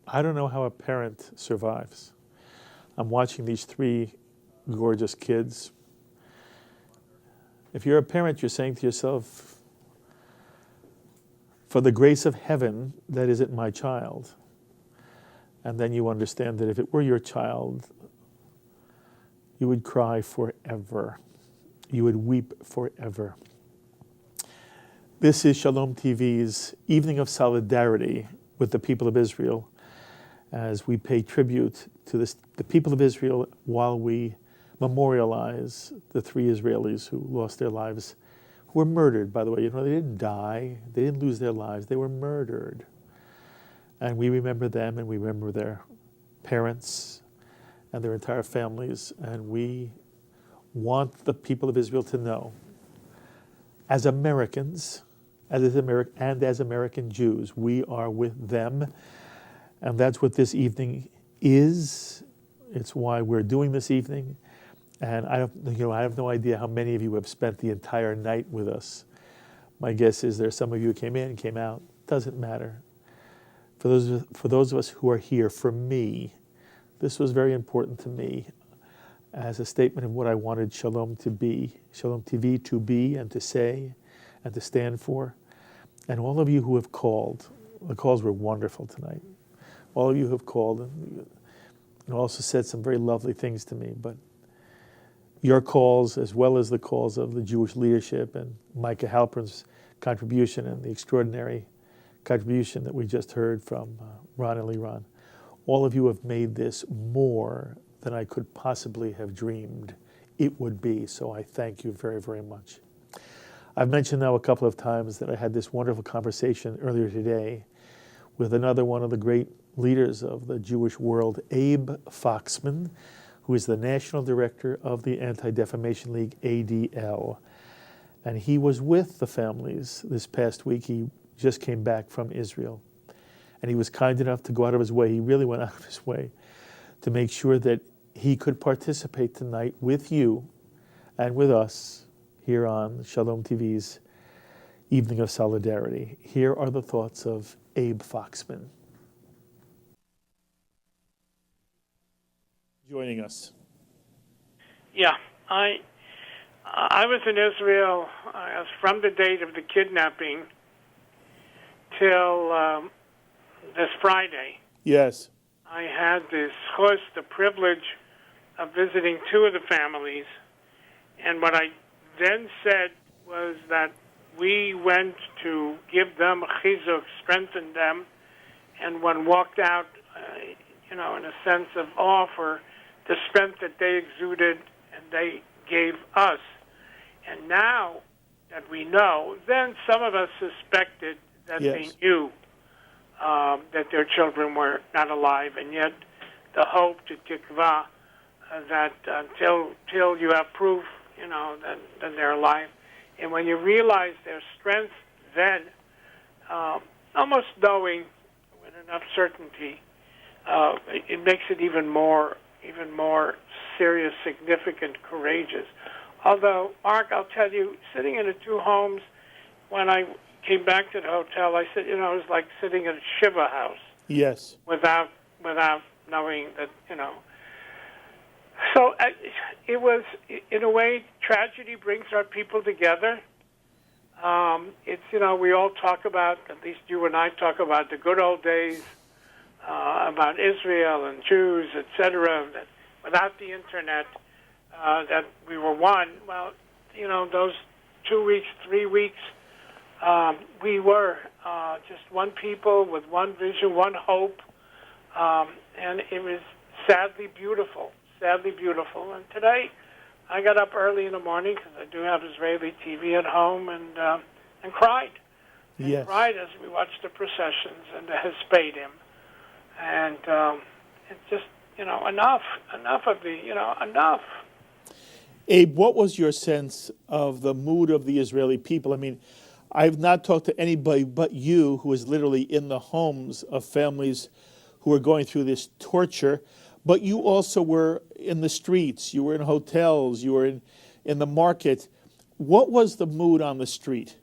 I don't know how a parent survives. I'm watching these three gorgeous kids. If you're a parent, you're saying to yourself, for the grace of heaven, that isn't my child. And then you understand that if it were your child, you would cry forever. You would weep forever. This is Shalom TV's Evening of Solidarity with the people of Israel, as we pay tribute to the people of Israel while we memorialize the three Israelis who lost their lives, who were murdered, by the way. You know, they didn't die, they didn't lose their lives, they were murdered. And we remember them, and we remember their parents and their entire families, and we want the people of Israel to know, as Americans, and as American Jews, we are with them. And that's what this evening is. It's why we're doing this evening. And I have no idea how many of you have spent the entire night with us. My guess is there's some of you who came in, came out. Doesn't matter. For those of us who are here, for me, this was very important to me as a statement of what I wanted Shalom to be, Shalom TV to be and to say and to stand for. And all of you who have called, the calls were wonderful tonight. All of you who have called and also said some very lovely things to me. But your calls, as well as the calls of the Jewish leadership and Micah Halpern's contribution and the extraordinary contribution that we just heard from Ran Eliran, all of you have made this more than I could possibly have dreamed it would be. So I thank you very, very much. I've mentioned now a couple of times that I had this wonderful conversation earlier today with another one of the great leaders of the Jewish world, Abe Foxman, who is the National Director of the Anti-Defamation League, ADL. And he was with the families this past week. He just came back from Israel. And he was kind enough to go out of his way. He really went out of his way to make sure that he could participate tonight with you and with us here on Shalom TV's Evening of Solidarity. Here are the thoughts of Abe Foxman. Joining us. Yeah, I was in Israel from the date of the kidnapping till this Friday. Yes. I had the privilege of visiting two of the families, and what I then said was that we went to give them a chizuk, strengthen them, and one walked out, in a sense of awe for the strength that they exuded and they gave us. And now that we know, then some of us suspected that they knew that their children were not alive, and yet the hope, the tikva, that till you have proof, that they're alive. And when you realize their strength, then almost knowing with enough certainty, it makes it even more serious, significant, courageous. Although, Mark, I'll tell you, sitting in the two homes, when I came back to the hotel, I said, it was like sitting in a shiva house. Yes. Without knowing that, So it was, in a way, tragedy brings our people together. It's, we all talk about, at least you and I talk about the good old days, about Israel and Jews, etc., that without the internet, that we were one. Well, those 2 weeks, 3 weeks, we were just one people with one vision, one hope, and it was sadly beautiful. And today, I got up early in the morning because I do have Israeli TV at home and cried and Yes. cried as we watched the processions and the Hespedim. And it's just, enough of enough. Abe, what was your sense of the mood of the Israeli people? I mean, I've not talked to anybody but you who is literally in the homes of families who are going through this torture, but you also were in the streets, you were in hotels, you were in the market. What was the mood on the street?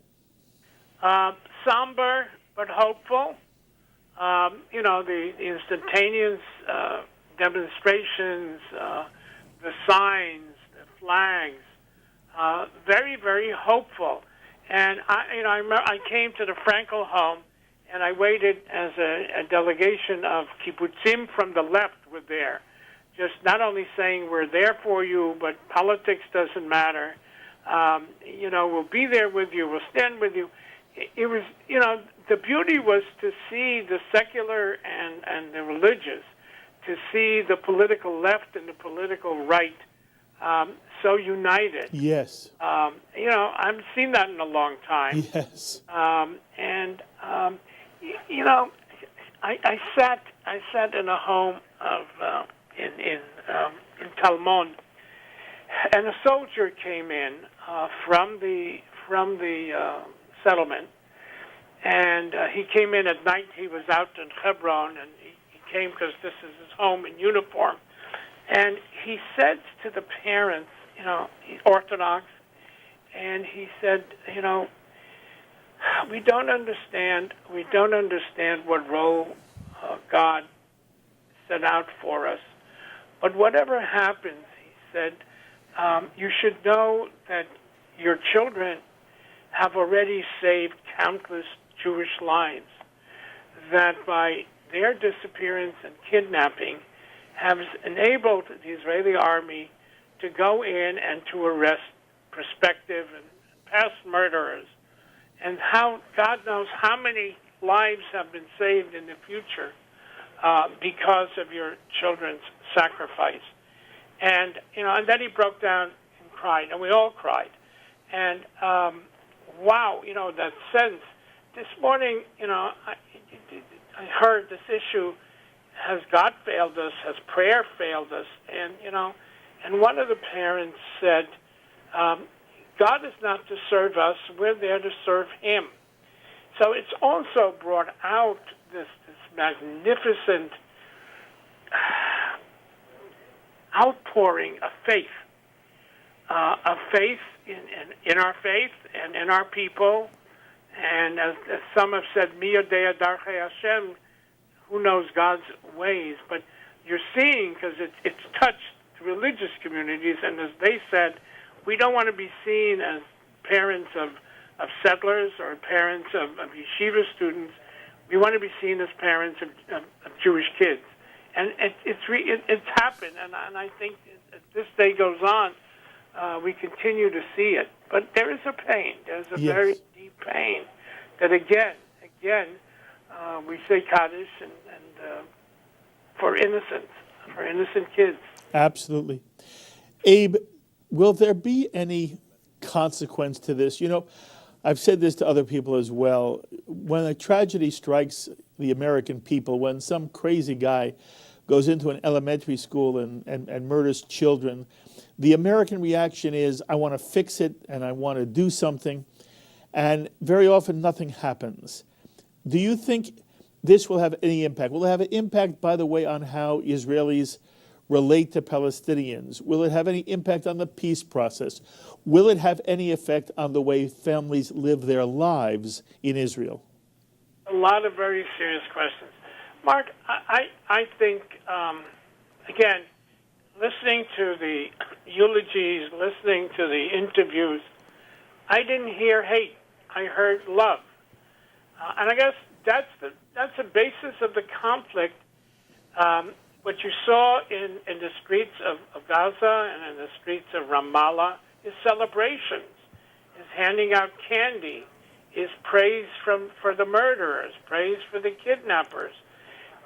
Somber but hopeful. The instantaneous demonstrations, the signs, the flags, very, very hopeful. And I remember I came to the Frankel home, and I waited as a delegation of kibbutzim from the left were there, just not only saying we're there for you, but politics doesn't matter. We'll be there with you. We'll stand with you. It was, the beauty was to see the secular and the religious, to see the political left and the political right so united. Yes. I haven't seen that in a long time. Yes. I sat in a home of in Talmon, and a soldier came in from the settlement, and he came in at night. He was out in Hebron, and he came because this is his home in uniform. And he said to the parents, he's Orthodox, and he said, we don't understand what role God set out for us. But whatever happens, he said, you should know that your children have already saved countless Jewish lives, that by their disappearance and kidnapping has enabled the Israeli army to go in and to arrest prospective and past murderers, and how God knows how many lives have been saved in the future because of your children's sacrifice. And and then he broke down and cried, and we all cried. And wow, that sense. This morning, I heard this issue: has God failed us? Has prayer failed us? And one of the parents said, God is not to serve us, we're there to serve him. So it's also brought out this magnificent outpouring of faith in our faith and in our people. And as some have said, Mi yodea darchei Hashem, who knows God's ways? But you're seeing, because it's touched religious communities, and as they said, we don't want to be seen as parents of settlers or parents of yeshiva students. We want to be seen as parents of Jewish kids. And it's happened, and I think as this day goes on, we continue to see it. But there is a pain. There's a very deep pain that again, we say Kaddish and for innocent kids. Absolutely. Abe, will there be any consequence to this? I've said this to other people as well. When a tragedy strikes the American people, when some crazy guy goes into an elementary school and murders children, the American reaction is, I want to fix it and I want to do something. And very often nothing happens. Do you think this will have any impact? Will it have an impact, by the way, on how Israelis relate to Palestinians? Will it have any impact on the peace process? Will it have any effect on the way families live their lives in Israel? A lot of very serious questions. Mark, I think, again, listening to the eulogies, listening to the interviews, I didn't hear hate. I heard love. And I guess that's the basis of the conflict. What you saw in the streets of Gaza and in the streets of Ramallah is celebrations, is handing out candy, is praise for the murderers, praise for the kidnappers.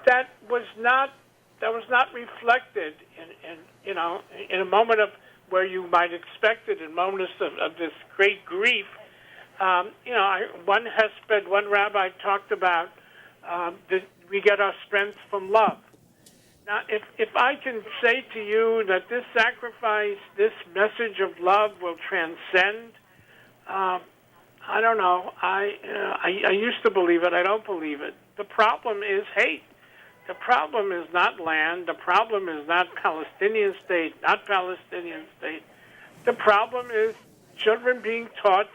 That was not reflected in a moment of where you might expect it, in moments of this great grief. One hesped, one rabbi talked about we get our strength from love. Now, if I can say to you that this sacrifice, this message of love will transcend, I don't know. I used to believe it. I don't believe it. The problem is hate. The problem is not land. The problem is not Palestinian state, not Palestinian state. The problem is children being taught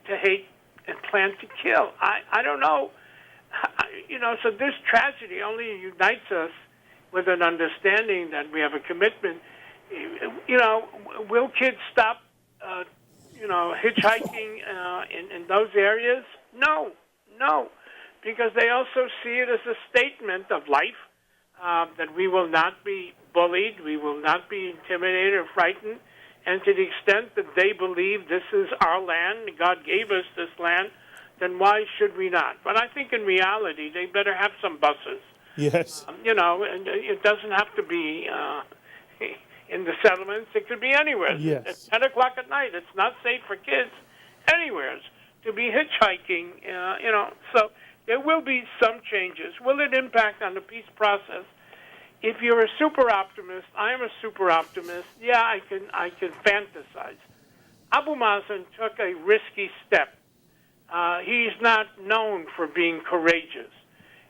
to hate and plan to kill. I don't know. So this tragedy only unites us with an understanding that we have a commitment. Will kids stop, hitchhiking in those areas? No, because they also see it as a statement of life, that we will not be bullied, we will not be intimidated or frightened, and to the extent that they believe this is our land, God gave us this land, then why should we not? But I think in reality, they better have some buses. Yes. And it doesn't have to be in the settlements. It could be anywhere. Yes. At 10 o'clock at night, it's not safe for kids anywhere to be hitchhiking. So there will be some changes. Will it impact on the peace process? If you're a super optimist, I am a super optimist. Yeah, I can fantasize. Abu Mazen took a risky step. He's not known for being courageous.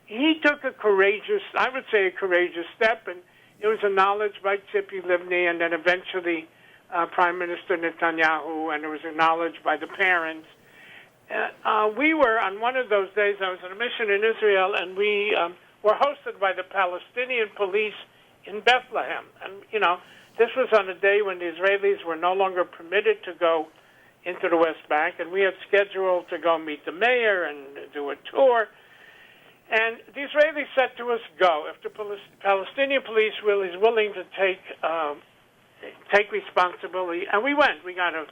He took a courageous step, and it was acknowledged by Tzipi Livni and then eventually Prime Minister Netanyahu, and it was acknowledged by the parents. We were, on one of those days, I was on a mission in Israel, and we were hosted by the Palestinian police in Bethlehem. And, this was on a day when the Israelis were no longer permitted to go into the West Bank, and we had scheduled to go meet the mayor and do a tour. And the Israelis said to us, go. If the Palestinian police is willing to take responsibility. And we went. We got an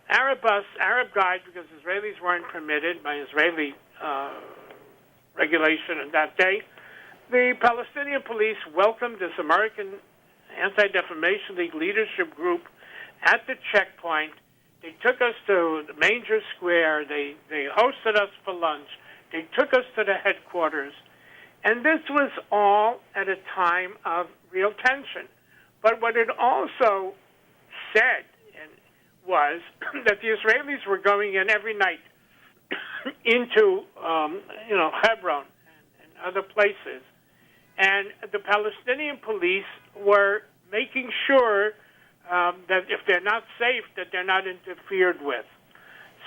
Arab bus, Arab guide, because Israelis weren't permitted by Israeli regulation on that day. The Palestinian police welcomed this American Anti-Defamation League leadership group at the checkpoint. They took us to the Manger Square. They hosted us for lunch. They took us to the headquarters. And this was all at a time of real tension. But what it also said was that the Israelis were going in every night into, Hebron and other places. And the Palestinian police were making sure that if they're not safe, that they're not interfered with.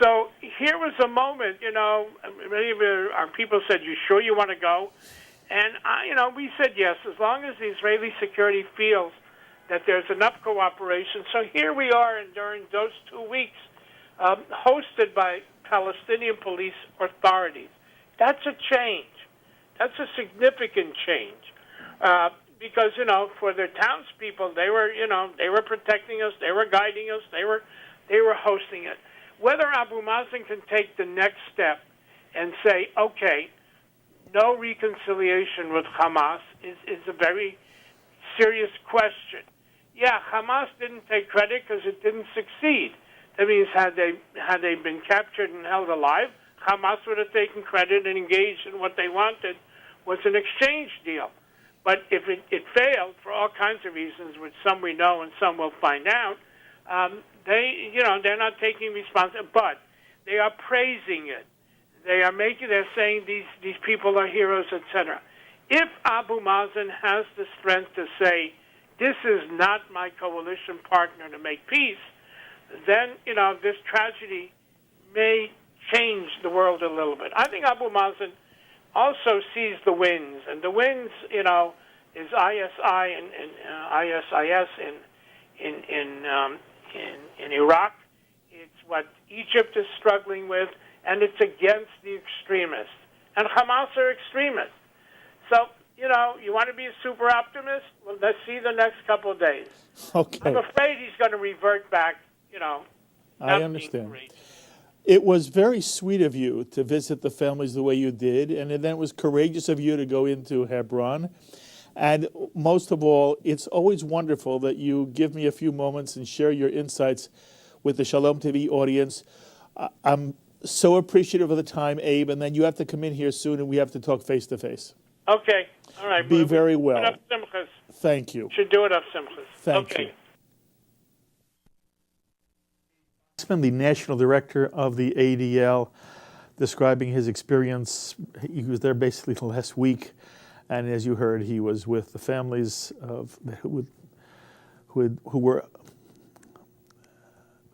So here was a moment, many of our people said, you sure you want to go? And, we said yes, as long as the Israeli security feels that there's enough cooperation. So here we are, and during those 2 weeks, hosted by Palestinian police authorities. That's a change. That's a significant change. Because, for their townspeople, they were protecting us, they were guiding us, they were hosting it. Whether Abu Mazen can take the next step and say, okay, no reconciliation with Hamas is a very serious question. Yeah, Hamas didn't take credit because it didn't succeed. That means had they been captured and held alive, Hamas would have taken credit and engaged in what they wanted was an exchange deal. But if it failed for all kinds of reasons, which some we know and some will find out, they're not taking responsibility, but they are praising it. They're saying these people are heroes, etc. If Abu Mazen has the strength to say, this is not my coalition partner to make peace, then, this tragedy may change the world a little bit. I think Abu Mazen also sees the winds, and the winds, is ISI and ISIS in Iraq. It's what Egypt is struggling with, and it's against the extremists. And Hamas are extremists. So, you want to be a super optimist? Well, let's see the next couple of days. Okay. I'm afraid he's going to revert back, I understand. It was very sweet of you to visit the families the way you did, and then it was courageous of you to go into Hebron. And most of all, it's always wonderful that you give me a few moments and share your insights with the Shalom TV audience. I'm so appreciative of the time, Abe, and then you have to come in here soon and we have to talk face to face. Okay. All right. Be very well. Enough simchas. Thank you. Should do it up simchas. Thank okay. you. Foxman, the national director of the ADL, describing his experience. He was there basically the last week, and as you heard, he was with the families of who were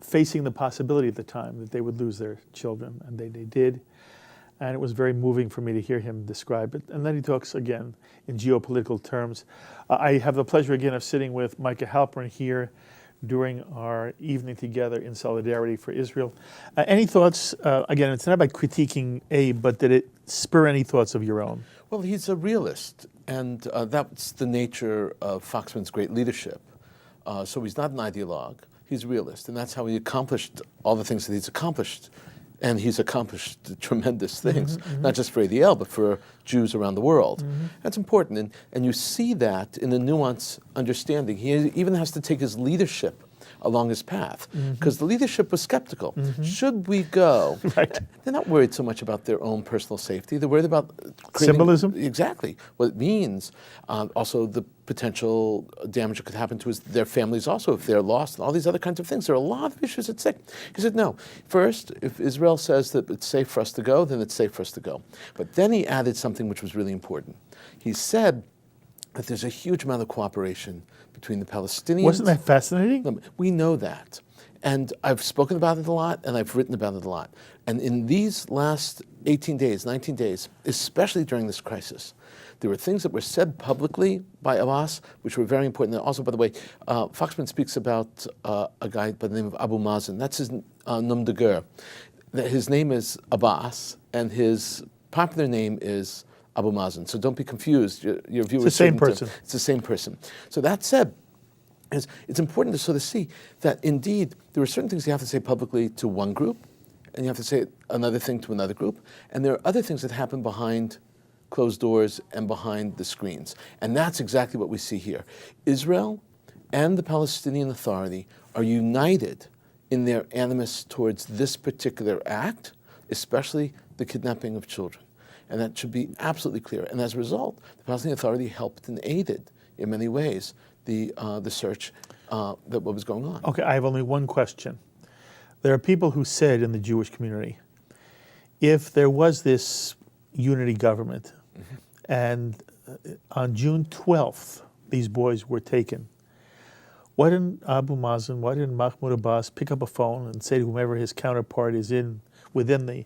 facing the possibility at the time that they would lose their children, and they did. And it was very moving for me to hear him describe it. And then he talks again in geopolitical terms. I have the pleasure again of sitting with Micah Halpern here during our evening together in solidarity for Israel. Any thoughts? Again, it's not about critiquing Abe, but did it spur any thoughts of your own? Well, he's a realist, and that's the nature of Foxman's great leadership. So he's not an ideologue, he's a realist, and that's how he accomplished all the things that he's accomplished. And he's accomplished tremendous things, not just for ADL, but for Jews around the world. That's important, and you see that in the nuanced understanding. He even has to take his leadership along his path, because the leadership was skeptical. Should we go? Right. They're not worried so much about their own personal safety. They're worried about creating, symbolism? Exactly. What it means, also the potential damage that could happen to their families also if they're lost, and all these other kinds of things. There are a lot of issues at stake. He said, no, first, if Israel says that it's safe for us to go, then it's safe for us to go. But then he added something which was really important. He said that there's a huge amount of cooperation between the Palestinians. Wasn't that fascinating? We know that. And I've spoken about it a lot, and I've written about it a lot. And in these last 18 days, 19 days, especially during this crisis, there were things that were said publicly by Abbas, which were very important. And also, by the way, Foxman speaks about a guy by the name of Abu Mazen. That's his nom de guerre. His name is Abbas, and his popular name is Abu Mazen. So don't be confused. Your viewers, it's the same person. It's the same person. So that said, it's important to sort of see that indeed there are certain things you have to say publicly to one group, and you have to say another thing to another group, and there are other things that happen behind closed doors and behind the screens. And that's exactly what we see here. Israel and the Palestinian Authority are united in their animus towards this particular act, especially the kidnapping of children. And that should be absolutely clear. And as a result, the Palestinian Authority helped and aided in many ways the search that what was going on. Okay, I have only one question. There are people who said in the Jewish community, if there was this unity government, and on June 12th, these boys were taken, why didn't Abu Mazen, why didn't Mahmoud Abbas pick up a phone and say to whomever his counterpart is within the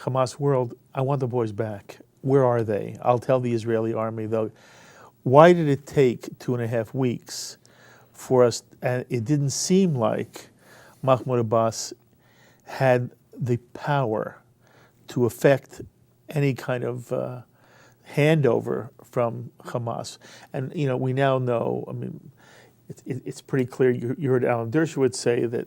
Hamas world, I want the boys back. Where are they? I'll tell the Israeli army. Why did it take 2.5 weeks for us? And it didn't seem like Mahmoud Abbas had the power to affect any kind of handover from Hamas. And we now know. I mean, it's pretty clear. You heard Alan Dershowitz say that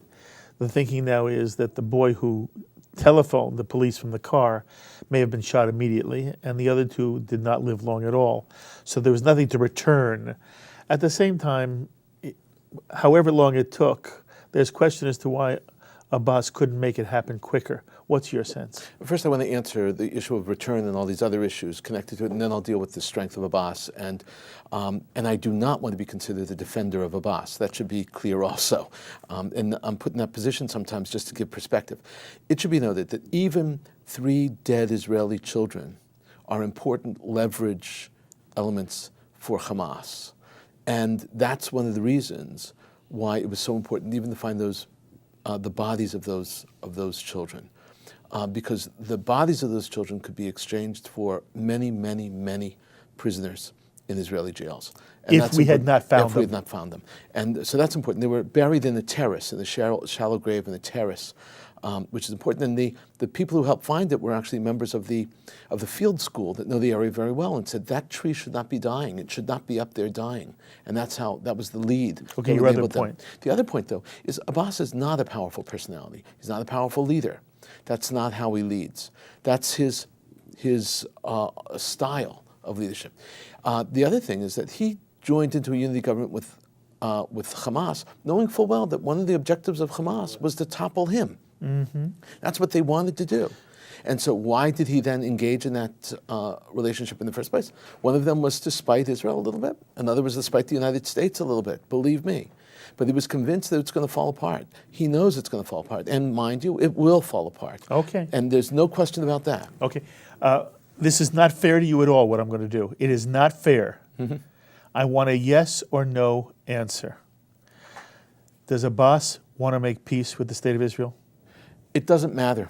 the thinking now is that the boy who telephoned the police from the car may have been shot immediately, and the other two did not live long at all. So there was nothing to return. At the same time, however long it took, there's question as to why Abbas couldn't make it happen quicker. What's your sense? First, I want to answer the issue of return and all these other issues connected to it, and then I'll deal with the strength of Abbas. And I do not want to be considered the defender of Abbas. That should be clear also. And I'm put in that position sometimes just to give perspective. It should be noted that even 3 dead Israeli children are important leverage elements for Hamas. And that's one of the reasons why it was so important even to find those the bodies of those children, because the bodies of those children could be exchanged for many, many, many prisoners in Israeli jails. And if we had not found them. And so that's important. They were buried in the terrace, in the shallow grave in the terrace, which is important. And the people who helped find it were actually members of the field school that know the area very well, and said that tree should not be dying. It should not be up there dying. And that was the lead. Okay, your other point. The other point, though, is Abbas is not a powerful personality. He's not a powerful leader. That's not how he leads. That's his style of leadership. The other thing is that he joined into a unity government with Hamas, knowing full well that one of the objectives of Hamas was to topple him. That's what they wanted to do. And so why did he then engage in that relationship in the first place? One of them was to spite Israel a little bit. Another was to spite the United States a little bit, believe me. But he was convinced that it's going to fall apart. He knows it's going to fall apart. And mind you, it will fall apart. Okay. And there's no question about that. Okay. This is not fair to you at all, what I'm going to do. It is not fair. I want a yes or no answer. Does Abbas want to make peace with the state of Israel? It doesn't matter.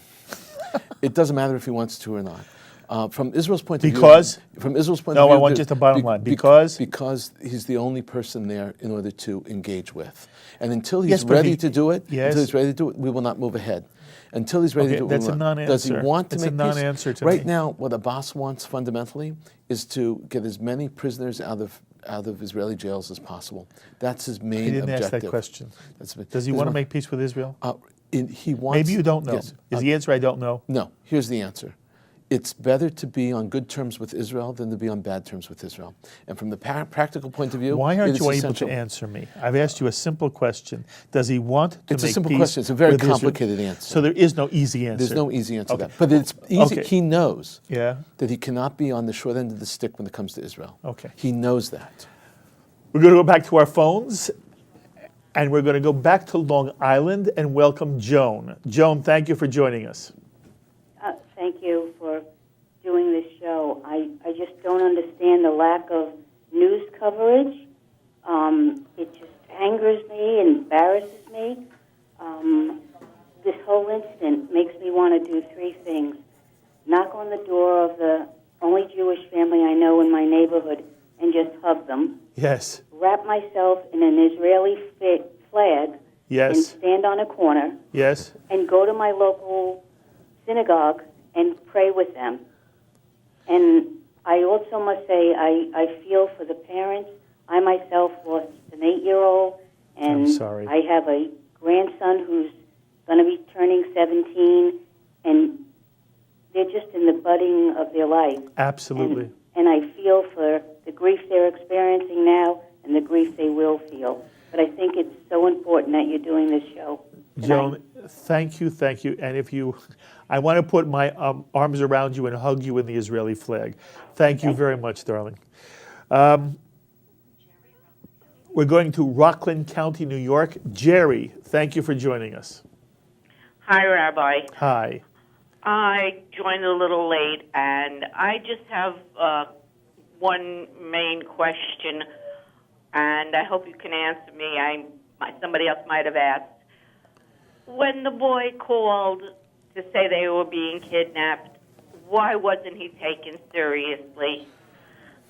It doesn't matter if he wants to or not. From Israel's point of view... Because? From Israel's point of view... No, I want just the bottom line. Because? Because he's the only person there in order to engage with. And until he's ready to do it, we will not move ahead. Until he's ready to do it, that's a non-answer. Does he want to make peace? That's a non-answer to Right me. now, what Abbas wants fundamentally is to get as many prisoners out of Israeli jails as possible. That's his main objective. He didn't ask that question. Does he want to make peace with Israel? He wants... Maybe you don't know. Yes. Is the answer I don't know? No. Here's the answer. It's better to be on good terms with Israel than to be on bad terms with Israel. And from the practical point of view, why aren't you able essential. to answer me? I've asked you a simple question. Does he want to make peace? It's a simple question. It's a very complicated answer. So there is no easy answer. There's no easy answer to that. But it's easy. He knows that he cannot be on the short end of the stick when it comes to Israel. Okay. He knows that. We're going to go back to our phones, and we're going to go back to Long Island and welcome Joan. Joan, thank you for joining us. Thank you for doing this show. I just don't understand the lack of news coverage. It just angers me and embarrasses me. This whole incident makes me want to do three things. Knock on the door of the only Jewish family I know in my neighborhood and just hug them. Yes. Wrap myself in an Israeli flag Yes. and stand on a corner. Yes. And go to my local synagogue and pray with them. And I also must say I feel for the parents. I myself lost an 8-year-old, and I'm sorry. I have a grandson who's going to be turning 17, and they're just in the budding of their life. Absolutely. And I feel for the grief they're experiencing now and the grief they will feel. But I think it's so important that you're doing this show. Joan, thank you. And I want to put my arms around you and hug you in the Israeli flag. Thank you very much, darling. We're going to Rockland County, New York. Jerry, thank you for joining us. Hi, Rabbi. Hi. I joined a little late, and I just have one main question, and I hope you can answer me. Somebody else might have asked. When the boy called to say they were being kidnapped, why wasn't he taken seriously?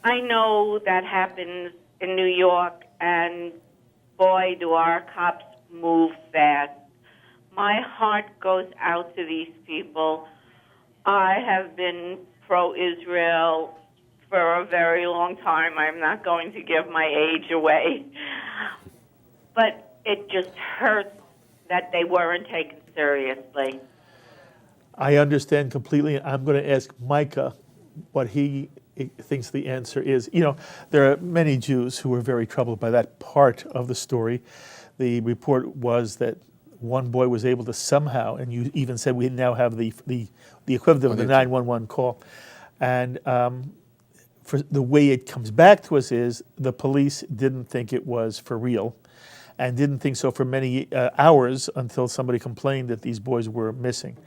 I know that happens in New York, and boy, do our cops move fast. My heart goes out to these people. I have been pro-Israel for a very long time. I'm not going to give my age away. But it just hurts that they weren't taken seriously. I understand completely. I'm going to ask Micah what he thinks the answer is. You know, there are many Jews who were very troubled by that part of the story. The report was that one boy was able to somehow, and you even said we now have the equivalent of the 911 call. And for the way it comes back to us is the police didn't think it was for real and didn't think so for many hours until somebody complained that these boys were missing.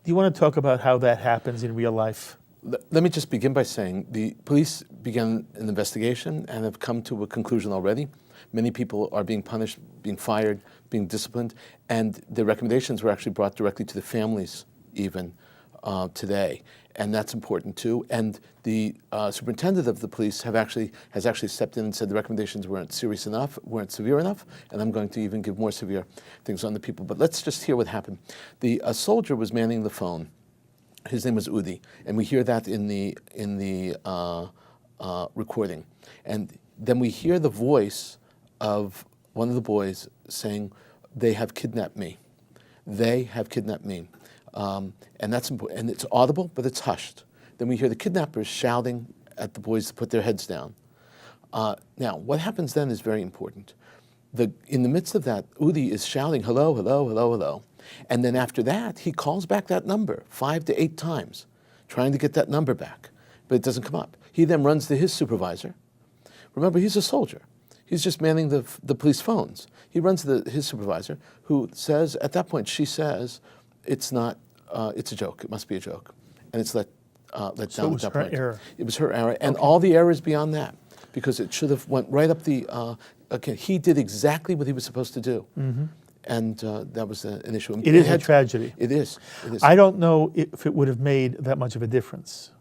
Do you want to talk about how that happens in real life? Let me just begin by saying the police began an investigation and have come to a conclusion already. Many people are being punished, being fired, being disciplined, and the recommendations were actually brought directly to the families even today, and that's important too. And the superintendent of the police has actually stepped in and said the recommendations weren't serious enough, weren't severe enough, and I'm going to even give more severe things on the people. But let's just hear what happened. A soldier was manning the phone. His name was Udi, and we hear that in the recording. And then we hear the voice of one of the boys saying, "They have kidnapped me. They have kidnapped me." And that's important. And it's audible, but it's hushed. Then we hear the kidnappers shouting at the boys to put their heads down. Now, what happens then is very important. In the midst of that, Udi is shouting, "Hello, hello, hello, hello." And then after that, he calls back that number 5 to 8 times, trying to get that number back, but it doesn't come up. He then runs to his supervisor. Remember, he's a soldier. He's just manning the police phones. He runs to his supervisor, who says, at that point, she says, it's not, it's a joke. It must be a joke. And it's let down at that point. So it was her error. It was her error. And all the errors beyond that, because it should have went right up the, okay, he did exactly what he was supposed to do. And that was an issue. It is a tragedy. It is. It is. I don't know if it would have made that much of a difference.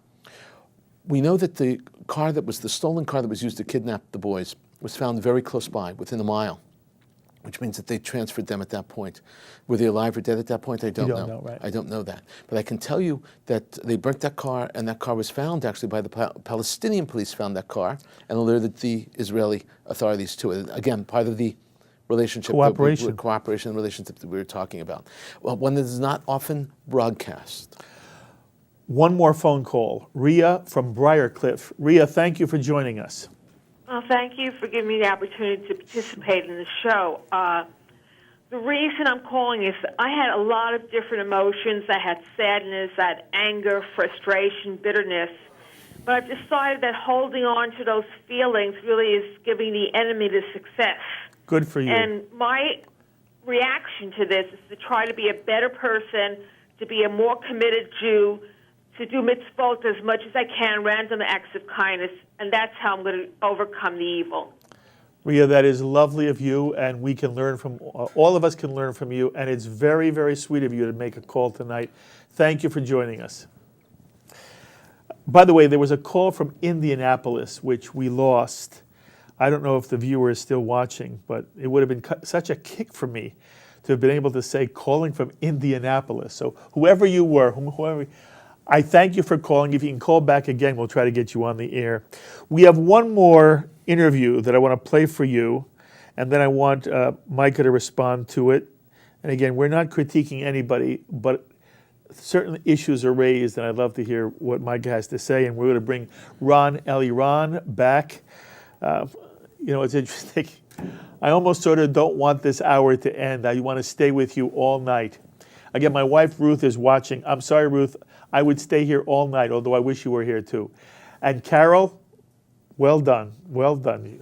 We know that the car that was the stolen car that was used to kidnap the boys was found very close by, within a mile, which means that they transferred them at that point. Were they alive or dead at that point? I don't know. Right. I don't know that. But I can tell you that they burnt that car, and that car was found actually by the Palestinian police found that car and alerted the Israeli authorities to it. Again, part of the relationship, cooperation relationship that we were talking about. Well, one that is not often broadcast. One more phone call. Rhea from Briarcliff. Rhea, thank you for joining us. Well, thank you for giving me the opportunity to participate in the show. The reason I'm calling is I had a lot of different emotions. I had sadness, I had anger, frustration, bitterness. But I've decided that holding on to those feelings really is giving the enemy the success. Good for you. And my reaction to this is to try to be a better person, to be a more committed Jew, to do mitzvot as much as I can, random acts of kindness, and that's how I'm going to overcome the evil. Rhea, that is lovely of you, and we can learn from, all of us can learn from you, and it's very, very sweet of you to make a call tonight. Thank you for joining us. By the way, there was a call from Indianapolis, which we lost. I don't know if the viewer is still watching, but it would have been such a kick for me to have been able to say calling from Indianapolis. So whoever you were, I thank you for calling. If you can call back again, we'll try to get you on the air. We have one more interview that I want to play for you, and then I want Micah to respond to it. And again, we're not critiquing anybody, but certain issues are raised, and I'd love to hear what Micah has to say. And we're going to bring Ran Eliran back. It's interesting. I almost sort of don't want this hour to end. I want to stay with you all night. Again, my wife Ruth is watching. I'm sorry, Ruth. I would stay here all night, although I wish you were here too. And Carol, well done. Well done.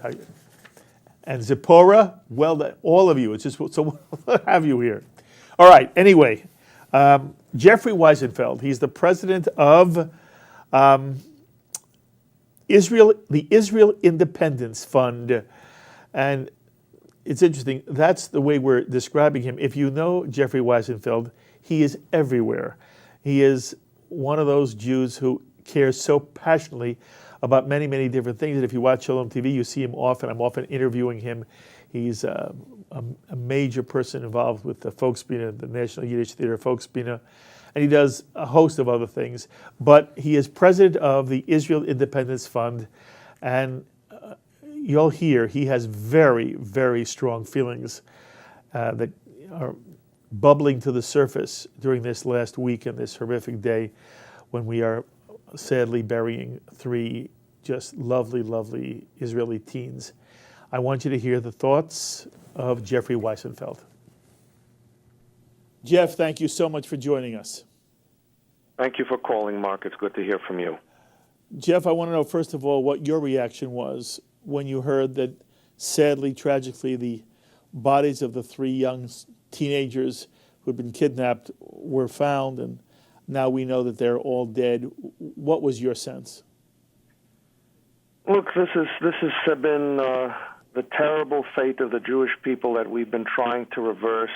And Zipporah, well done. All of you. It's just so to have you here. All right. Anyway, Jeffrey Wiesenfeld. He's the president of Israel, the Israel Independence Fund. And it's interesting. That's the way we're describing him. If you know Jeffrey Wiesenfeld, he is everywhere. He is one of those Jews who cares so passionately about many, many different things. And if you watch Shalom TV, you see him often. I'm often interviewing him. He's a major person involved with the Volksbühne, the National Yiddish Theater Volksbühne, and he does a host of other things. But he is president of the Israel Independence Fund, and you'll hear he has very, very strong feelings that are bubbling to the surface during this last week and this horrific day when we are sadly burying 3 just lovely, lovely Israeli teens. I want you to hear the thoughts of Jeffrey Wiesenfeld. Jeff, thank you so much for joining us. Thank you for calling, Mark. It's good to hear from you. Jeff, I want to know, first of all, what your reaction was when you heard that, sadly, tragically, the bodies of the 3 young teenagers who had been kidnapped were found, and now we know that they're all dead. What was your sense? Look, this has been the terrible fate of the Jewish people that we've been trying to reverse,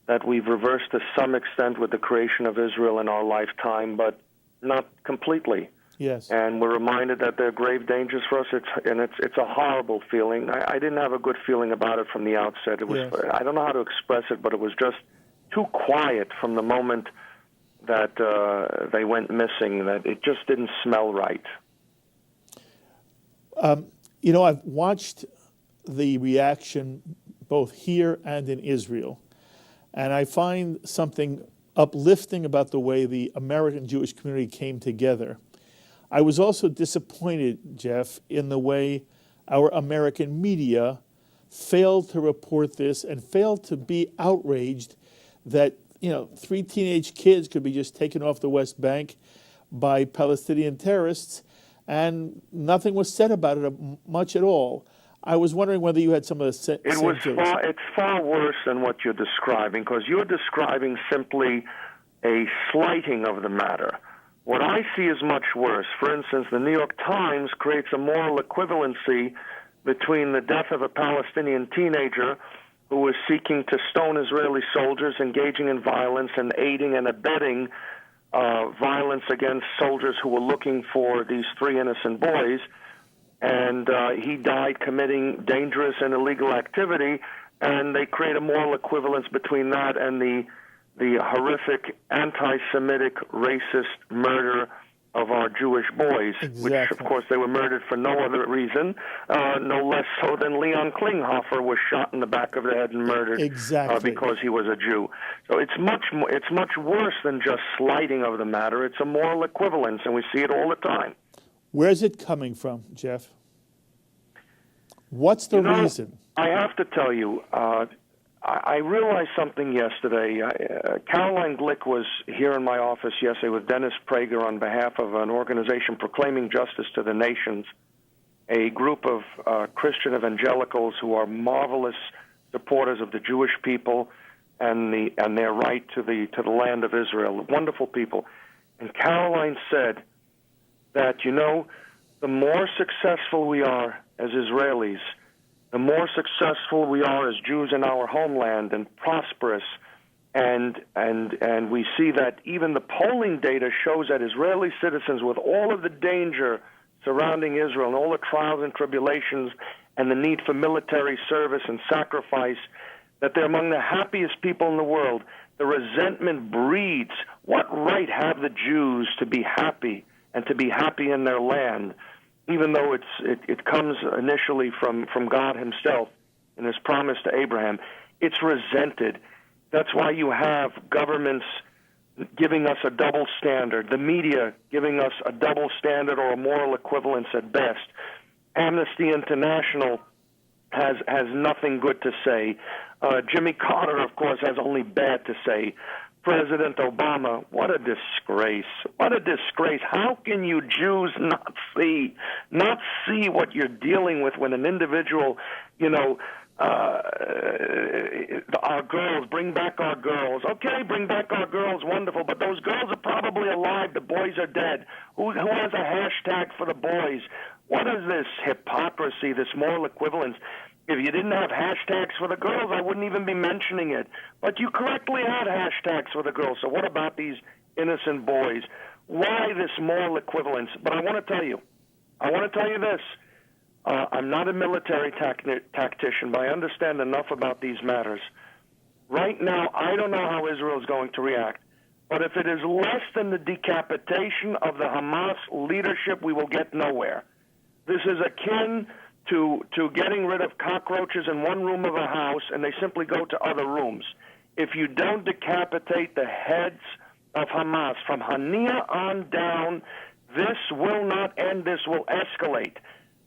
that we've reversed to some extent with the creation of Israel in our lifetime, but not completely. Yes. And we're reminded that there are grave dangers for us. It's a horrible feeling. I didn't have a good feeling about it from the outset. It was Yes. I don't know how to express it, but it was just too quiet from the moment that they went missing, that it just didn't smell right. I've watched the reaction both here and in Israel, and I find something uplifting about the way the American Jewish community came together. I was also disappointed, Jeff, in the way our American media failed to report this and failed to be outraged that 3 teenage kids could be just taken off the West Bank by Palestinian terrorists, and nothing was said about it much at all. I was wondering whether you had some of the same feelings. It's far worse than what you're describing, because you're describing simply a slighting of the matter. What I see is much worse. For instance, the New York Times creates a moral equivalency between the death of a Palestinian teenager who was seeking to stone Israeli soldiers, engaging in violence and aiding and abetting violence against soldiers who were looking for these 3 innocent boys, and he died committing dangerous and illegal activity, and they create a moral equivalence between that and the horrific anti-Semitic racist murder of our Jewish boys, which, of course, they were murdered for no other reason, no less so than Leon Klinghoffer was shot in the back of the head and murdered because he was a Jew. So it's much worse than just slighting of the matter. It's a moral equivalence, and we see it all the time. Where's it coming from, Jeff? What's the reason? I have to tell you, I realized something yesterday. Caroline Glick was here in my office yesterday with Dennis Prager on behalf of an organization proclaiming justice to the nations, a group of Christian evangelicals who are marvelous supporters of the Jewish people and their right to the land of Israel. Wonderful people. And Caroline said that, the more successful we are as Israelis, the more successful we are as Jews in our homeland and prosperous, and we see that even the polling data shows that Israeli citizens, with all of the danger surrounding Israel and all the trials and tribulations and the need for military service and sacrifice, that they're among the happiest people in the world. The resentment breeds. What right have the Jews to be happy and to be happy in their land? Even though it comes initially from God himself in his promise to Abraham, it's resented. That's why you have governments giving us a double standard, the media giving us a double standard or a moral equivalence at best. Amnesty International has nothing good to say. Jimmy Carter, of course, has only bad to say. President Obama, what a disgrace. What a disgrace. How can you Jews not see what you're dealing with when an individual, our girls, bring back our girls. Okay, bring back our girls, wonderful, but those girls are probably alive. The boys are dead. Who has a hashtag for the boys? What is this hypocrisy, this moral equivalence? If you didn't have hashtags for the girls, I wouldn't even be mentioning it. But you correctly had hashtags for the girls. So what about these innocent boys? Why this moral equivalence? But I want to tell you this. I'm not a military tactician, but I understand enough about these matters. Right now, I don't know how Israel is going to react. But if it is less than the decapitation of the Hamas leadership, we will get nowhere. This is akin to getting rid of cockroaches in one room of a house, and they simply go to other rooms. If you don't decapitate the heads of Hamas from Hania on down, this will not end. This will escalate.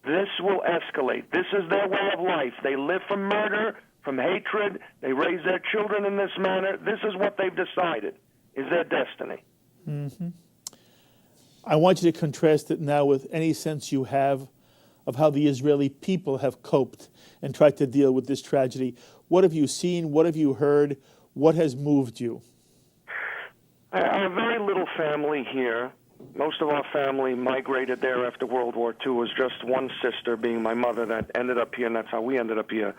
This will escalate. This is their way of life. They live from murder, from hatred. They raise their children in this manner. This is what they've decided is their destiny. Mm-hmm. I want you to contrast it now with any sense you have of how the Israeli people have coped and tried to deal with this tragedy. What have you seen? What have you heard? What has moved you? I have a very little family here. Most of our family migrated there after World War II. It was just one sister, being my mother, that ended up here, and that's how we ended up here.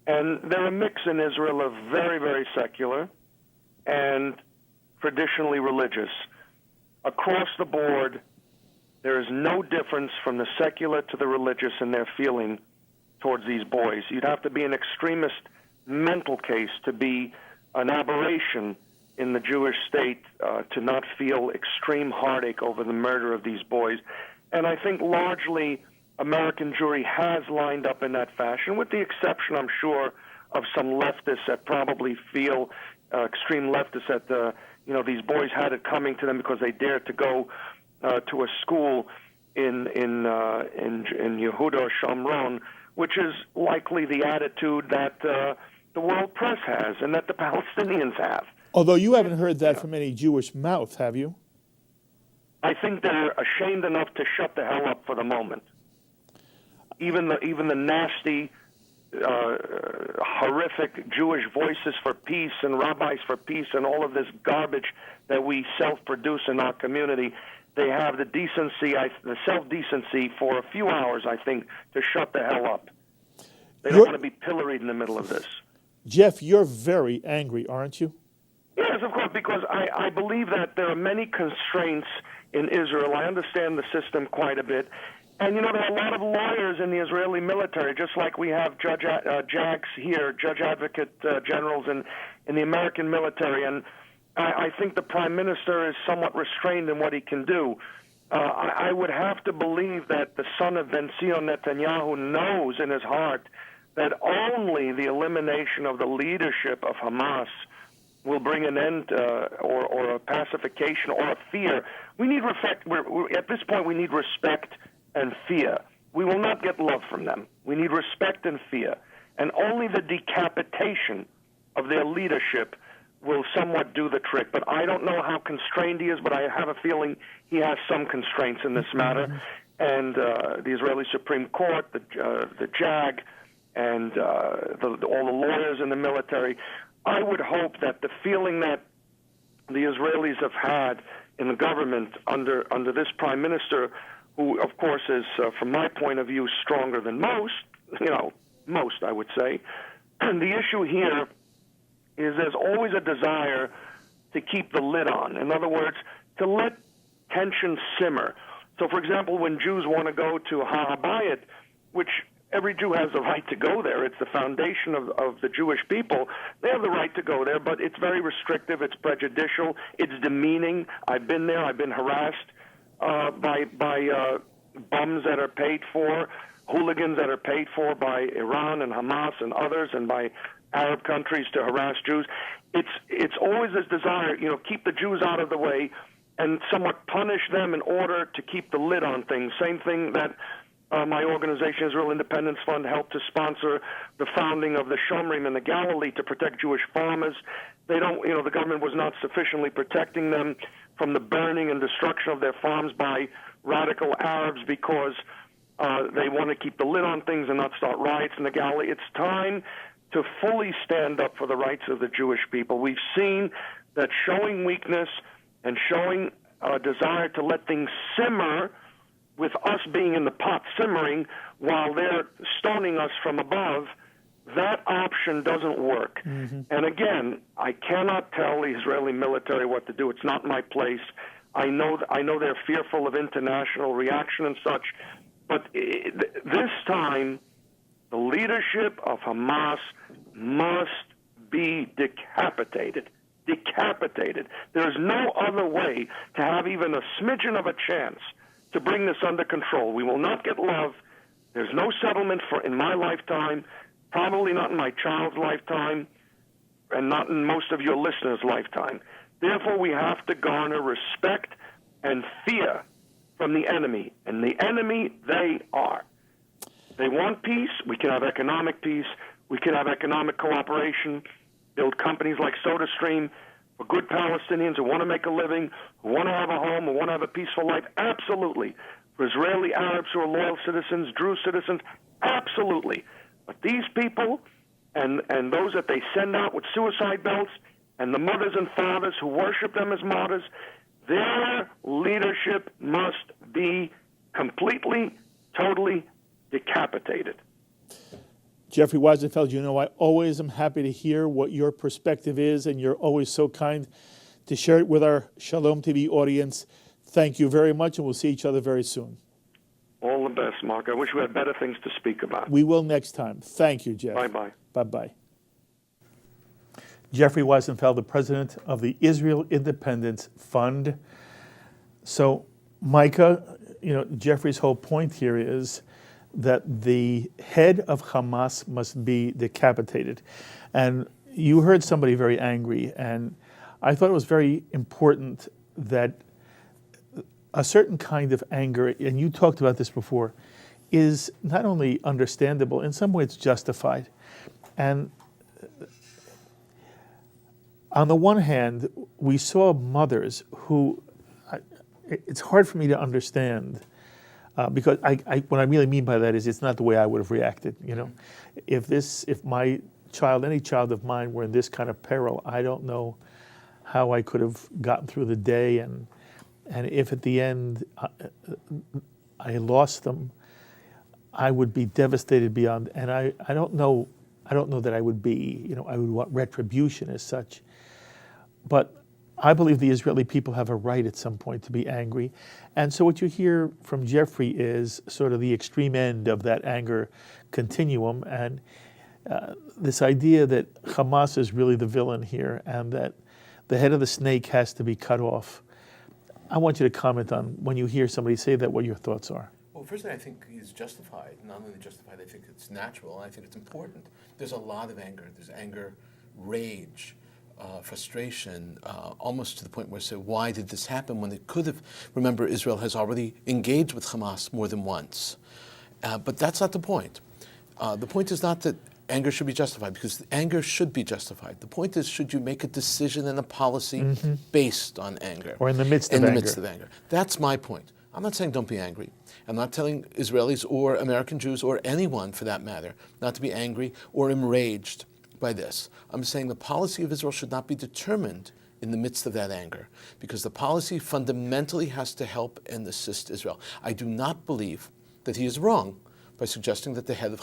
And they're a mix in Israel of very, very secular and traditionally religious. Across the board, there is no difference from the secular to the religious in their feeling towards these boys. You'd have to be an extremist mental case to be an aberration in the Jewish state to not feel extreme heartache over the murder of these boys. And I think largely American Jewry has lined up in that fashion, with the exception, I'm sure, of some leftists that probably feel, extreme leftists, that these boys had it coming to them because they dared to go to a school in Yehuda Shomron, which is likely the attitude that the the world press has and that the Palestinians have. Although you haven't heard that from any Jewish mouth, have you? I think they're ashamed enough to shut the hell up for the moment. Even the nasty, horrific Jewish voices for peace and rabbis for peace and all of this garbage that we self-produce in our community, they have the decency, the self-decency for a few hours, I think, to shut the hell up. They don't want to be pilloried in the middle of this. Jeff, you're very angry, aren't you? Yes, of course, because I believe that there are many constraints in Israel. I understand the system quite a bit. And, there are a lot of lawyers in the Israeli military, just like we have JAGs here, Judge Advocate Generals in the American military. And I think the Prime Minister is somewhat restrained in what he can do. I would have to believe that the son of Ben-Zion Netanyahu knows in his heart that only the elimination of the leadership of Hamas will bring an end or a pacification or a fear. We need respect. At this point, we need respect and fear. We will not get love from them. We need respect and fear. And only the decapitation of their leadership will somewhat do the trick. But I don't know how constrained he is, but I have a feeling he has some constraints in this matter. And the Israeli Supreme Court, the JAG, and all the lawyers in the military, I would hope that the feeling that the Israelis have had in the government under this prime minister, who, of course, is, from my point of view, stronger than most, most, I would say. And the issue here is there's always a desire to keep the lid on. In other words, to let tension simmer. So, for example, when Jews want to go to Har HaBayit, which every Jew has the right to go there. It's the foundation of the Jewish people. They have the right to go there, but it's very restrictive. It's prejudicial. It's demeaning. I've been there. I've been harassed by bums that are paid for, hooligans that are paid for by Iran and Hamas and others, and by Arab countries to harass Jews. It's always this desire, keep the Jews out of the way and somewhat punish them in order to keep the lid on things. Same thing that my organization, Israel Independence Fund, helped to sponsor the founding of the Shomrim in the Galilee to protect Jewish farmers. They don't, the government was not sufficiently protecting them from the burning and destruction of their farms by radical Arabs because they want to keep the lid on things and not start riots in the Galilee. It's time to fully stand up for the rights of the Jewish people. We've seen that showing weakness and showing a desire to let things simmer, with us being in the pot simmering while they're stoning us from above, that option doesn't work. Mm-hmm. And again, I cannot tell the Israeli military what to do. It's not my place. I know they're fearful of international reaction and such, but this time, the leadership of Hamas must be decapitated. Decapitated. There is no other way to have even a smidgen of a chance to bring this under control. We will not get love. There's no settlement in my lifetime, probably not in my child's lifetime, and not in most of your listeners' lifetime. Therefore, we have to garner respect and fear from the enemy. And the enemy, they are. They want peace. We can have economic peace. We can have economic cooperation, build companies like SodaStream for good Palestinians who want to make a living, who want to have a home, who want to have a peaceful life. Absolutely. For Israeli Arabs who are loyal citizens, Druze citizens, absolutely. But these people and those that they send out with suicide belts and the mothers and fathers who worship them as martyrs, their leadership must be completely, totally decapitated. Jeffrey Wiesenfeld, I always am happy to hear what your perspective is, and you're always so kind to share it with our Shalom TV audience. Thank you very much, and we'll see each other very soon. All the best, Mark. I wish we had better things to speak about. We will next time. Thank you, Jeff. Bye-bye. Bye-bye. Jeffrey Wiesenfeld, the president of the Israel Independence Fund. So, Micah, Jeffrey's whole point here is that the head of Hamas must be decapitated. And you heard somebody very angry, and I thought it was very important that a certain kind of anger, and you talked about this before, is not only understandable, in some ways it's justified. And on the one hand, we saw mothers who, it's hard for me to understand, because what I really mean by that is it's not the way I would have reacted. You know, if my child, any child of mine, were in this kind of peril, I don't know how I could have gotten through the day, and if at the end I lost them, I would be devastated beyond. And I don't know that I would be, you know, I would want retribution as such. But I believe the Israeli people have a right at some point to be angry. And so what you hear from Jeffrey is sort of the extreme end of that anger continuum, and this idea that Hamas is really the villain here and that the head of the snake has to be cut off. I want you to comment on, when you hear somebody say that, what your thoughts are. Well, firstly, I think he's justified. Not only justified, I think it's natural, and I think it's important. There's a lot of anger. There's anger, rage, frustration, almost to the point where say, why did this happen when it could have? Remember, Israel has already engaged with Hamas more than once. But that's not the point. The point is not that anger should be justified, because anger should be justified. The point is, should you make a decision and a policy based on anger? Or in the midst of anger. That's my point. I'm not saying don't be angry. I'm not telling Israelis or American Jews or anyone, for that matter, not to be angry or enraged by this. I'm saying the policy of Israel should not be determined in the midst of that anger, because the policy fundamentally has to help and assist Israel. I do not believe that he is wrong by suggesting that the heads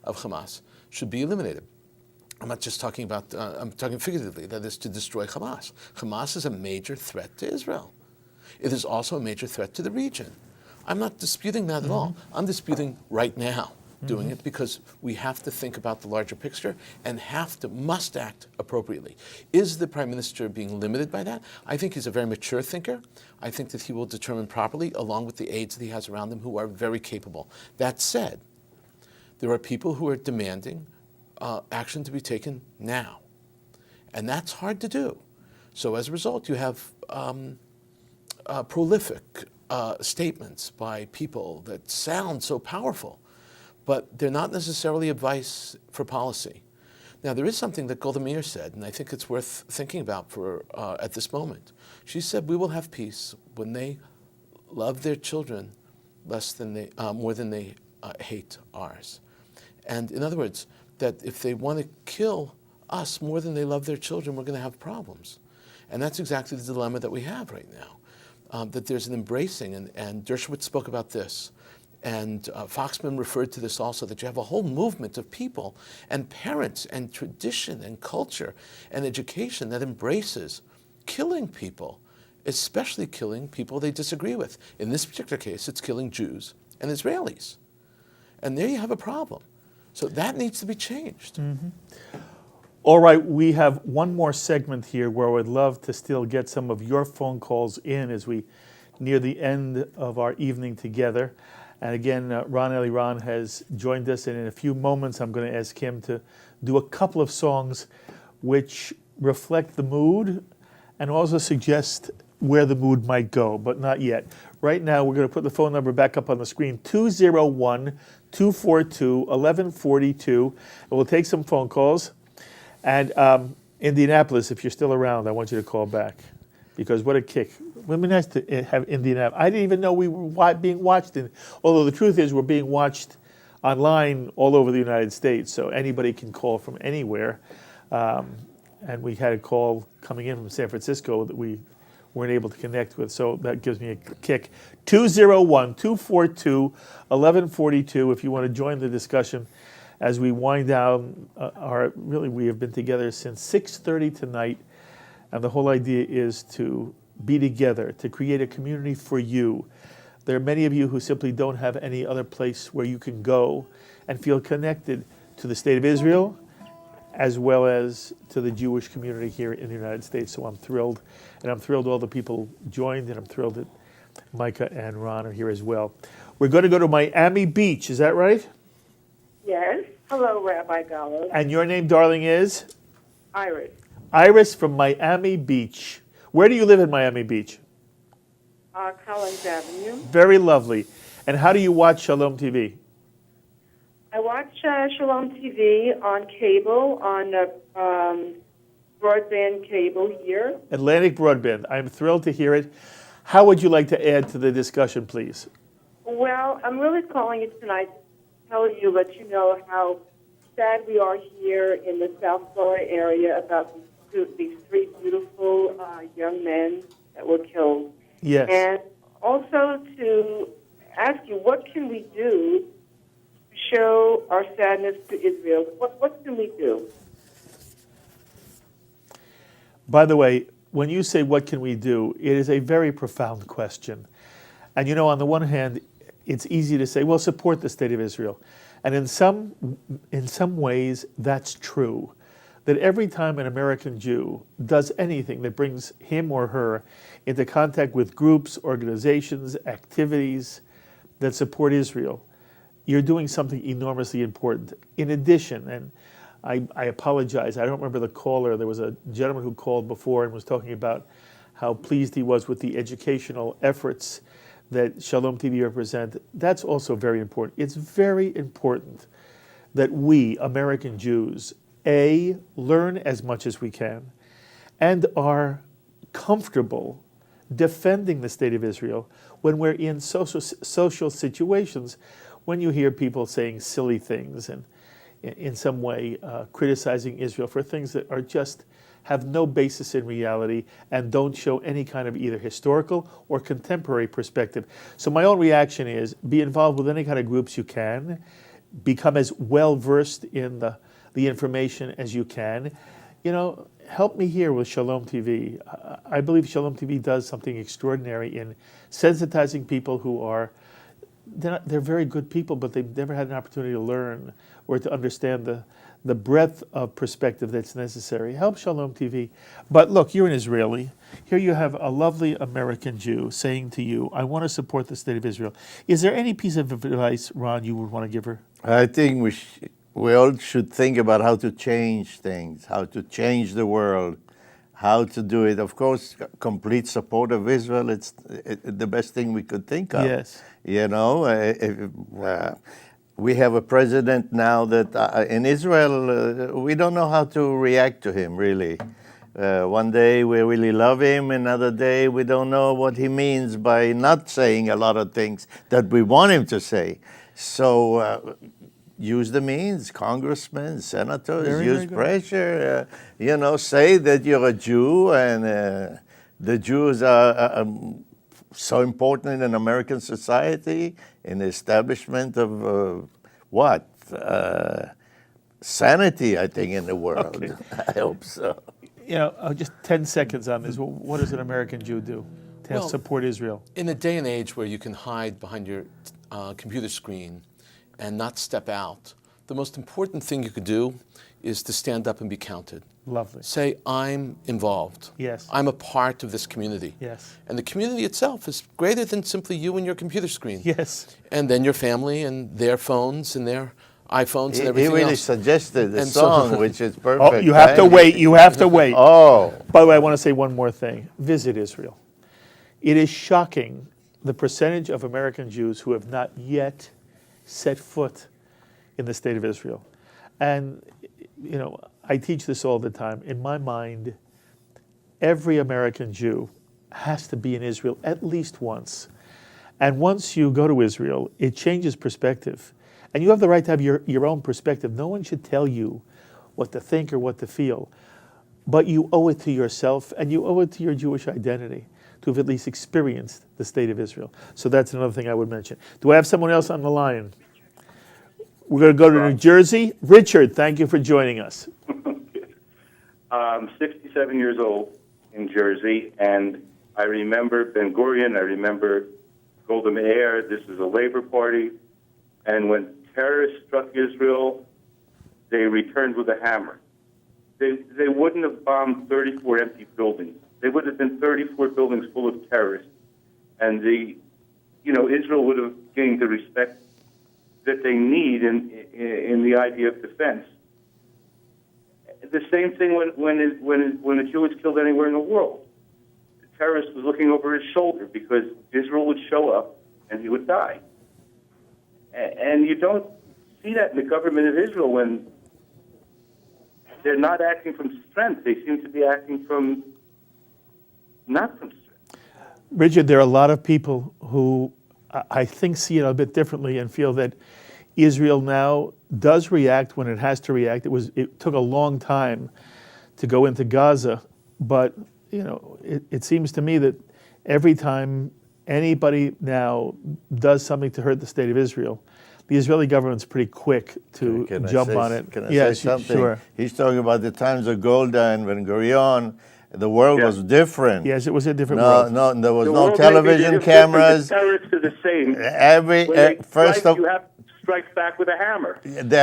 of Hamas should be eliminated. I'm not just talking about, I'm talking figuratively, that is to destroy Hamas. Hamas is a major threat to Israel. It is also a major threat to the region. I'm not disputing that at all. I'm disputing right now doing it, because we have to think about the larger picture and must act appropriately. Is the Prime Minister being limited by that? I think he's a very mature thinker. I think that he will determine properly, along with the aides that he has around him, who are very capable. That said, there are people who are demanding action to be taken now. And that's hard to do. So as a result, you have prolific statements by people that sound so powerful, but they're not necessarily advice for policy. Now, there is something that Golda Meir said, and I think it's worth thinking about for at this moment. She said, we will have peace when they love their children more than they hate ours. And in other words, that if they want to kill us more than they love their children, we're going to have problems. And that's exactly the dilemma that we have right now, that there's an embracing, and Dershowitz spoke about this, and Foxman referred to this also, that you have a whole movement of people and parents and tradition and culture and education that embraces killing people, especially killing people they disagree with. In this particular case, it's killing Jews and Israelis. And there you have a problem. So that needs to be changed. All right, we have one more segment here where I would love to still get some of your phone calls in as we near the end of our evening together. And again, Ran Eliran has joined us, and in a few moments I'm going to ask him to do a couple of songs which reflect the mood and also suggest where the mood might go, but not yet. Right now, we're going to put the phone number back up on the screen, 201-242-1142, and we'll take some phone calls. And Indianapolis, if you're still around, I want you to call back, because what a kick. It would be nice to have Indianapolis. I didn't even know we were being watched, although the truth is we're being watched online all over the United States, so anybody can call from anywhere. And we had a call coming in from San Francisco that we weren't able to connect with, so that gives me a kick. 201-242-1142 if you want to join the discussion as we wind down we have been together since 6:30 tonight, and the whole idea is to be together, to create a community for you. There are many of you who simply don't have any other place where you can go and feel connected to the State of Israel, as well as to the Jewish community here in the United States. So I'm thrilled, and I'm thrilled all the people joined, and I'm thrilled that Micah and Ron are here as well. We're going to go to Miami Beach, is that right? Yes. Hello, Rabbi Golub. And your name, darling, is? Iris. Iris from Miami Beach. Where do you live in Miami Beach? Collins Avenue. Very lovely. And how do you watch Shalom TV? I watch Shalom TV on cable, on broadband cable here. Atlantic Broadband. I'm thrilled to hear it. How would you like to add to the discussion, please? Well, I'm really calling you tonight to let you know how sad we are here in the South Florida area about these three beautiful young men that were killed. Yes. And also to ask you, what can we do to show our sadness to Israel? What can we do? By the way, when you say what can we do, it is a very profound question. And you know, on the one hand, it's easy to say, well, support the state of Israel. And in some ways, that's true. That every time an American Jew does anything that brings him or her into contact with groups, organizations, activities that support Israel, you're doing something enormously important. In addition, and I apologize, I don't remember the caller. There was a gentleman who called before and was talking about how pleased he was with the educational efforts that Shalom TV represent. That's also very important. It's very important that we, American Jews, A, learn as much as we can and are comfortable defending the state of Israel when we're in social situations, when you hear people saying silly things and in some way criticizing Israel for things that are just have no basis in reality and don't show any kind of either historical or contemporary perspective. So my own reaction is be involved with any kind of groups you can, become as well versed in the information as you can. You know, help me here with Shalom TV. I believe Shalom TV does something extraordinary in sensitizing people who are they're very good people, but they've never had an opportunity to learn or to understand the breadth of perspective that's necessary. Help Shalom TV. But look, you're an Israeli. Here you have a lovely American Jew saying to you, I want to support the state of Israel. Is there any piece of advice, Ron, you would want to give her? I think we all should think about how to change things, how to change the world, how to do it. Of course, complete support of Israel, it's the best thing we could think of. Yes. You know, we have a president now that in Israel, we don't know how to react to him, really. One day we really love him, another day we don't know what he means by not saying a lot of things that we want him to say. So use the means, congressmen, senators, use pressure, you know, say that you're a Jew and the Jews are so important in American society, in the establishment of sanity, I think, in the world. Okay. I hope so. You know, just 10 seconds on this. What does an American Jew do to support Israel? In a day and age where you can hide behind your computer screen and not step out, the most important thing you could do is to stand up and be counted. Lovely. Say, I'm involved. Yes. I'm a part of this community. Yes. And the community itself is greater than simply you and your computer screen. Yes. And then your family and their phones and their iPhones and everything else. He really suggested the song, which is perfect. Oh, you have to wait. You have to wait. Oh. By the way, I want to say one more thing. Visit Israel. It is shocking the percentage of American Jews who have not yet set foot in the state of Israel. And, you know, I teach this all the time. In my mind, every American Jew has to be in Israel at least once. And once you go to Israel, it changes perspective. And you have the right to have your own perspective. No one should tell you what to think or what to feel. But you owe it to yourself and you owe it to your Jewish identity to have at least experienced the state of Israel. So that's another thing I would mention. Do I have someone else on the line? We're going to go to New Jersey. Richard, thank you for joining us. I'm 67 years old in Jersey, and I remember Ben Gurion, I remember Golda Meir. This is a Labor Party. And when terrorists struck Israel, they returned with a hammer. They wouldn't have bombed 34 empty buildings. They would have been 34 buildings full of terrorists. And Israel would have gained the respect that they need in the idea of defense. The same thing when a Jew is killed anywhere in the world. The terrorist was looking over his shoulder because Israel would show up and he would die. And you don't see that in the government of Israel when they're not acting from strength. They seem to be acting from not from strength. Richard, there are a lot of people who I think see it a bit differently and feel that Israel now does react when it has to react. It took a long time to go into Gaza, but it seems to me that every time anybody now does something to hurt the state of Israel, the Israeli government's pretty quick to jump on it. Can I say something? Sure. He's talking about the times of Golda and Ben-Gurion. The world was different. Yes, it was a different world. No, there was The no world television may be different, but cameras. The terrorists are the same. You have to strike back with a hammer.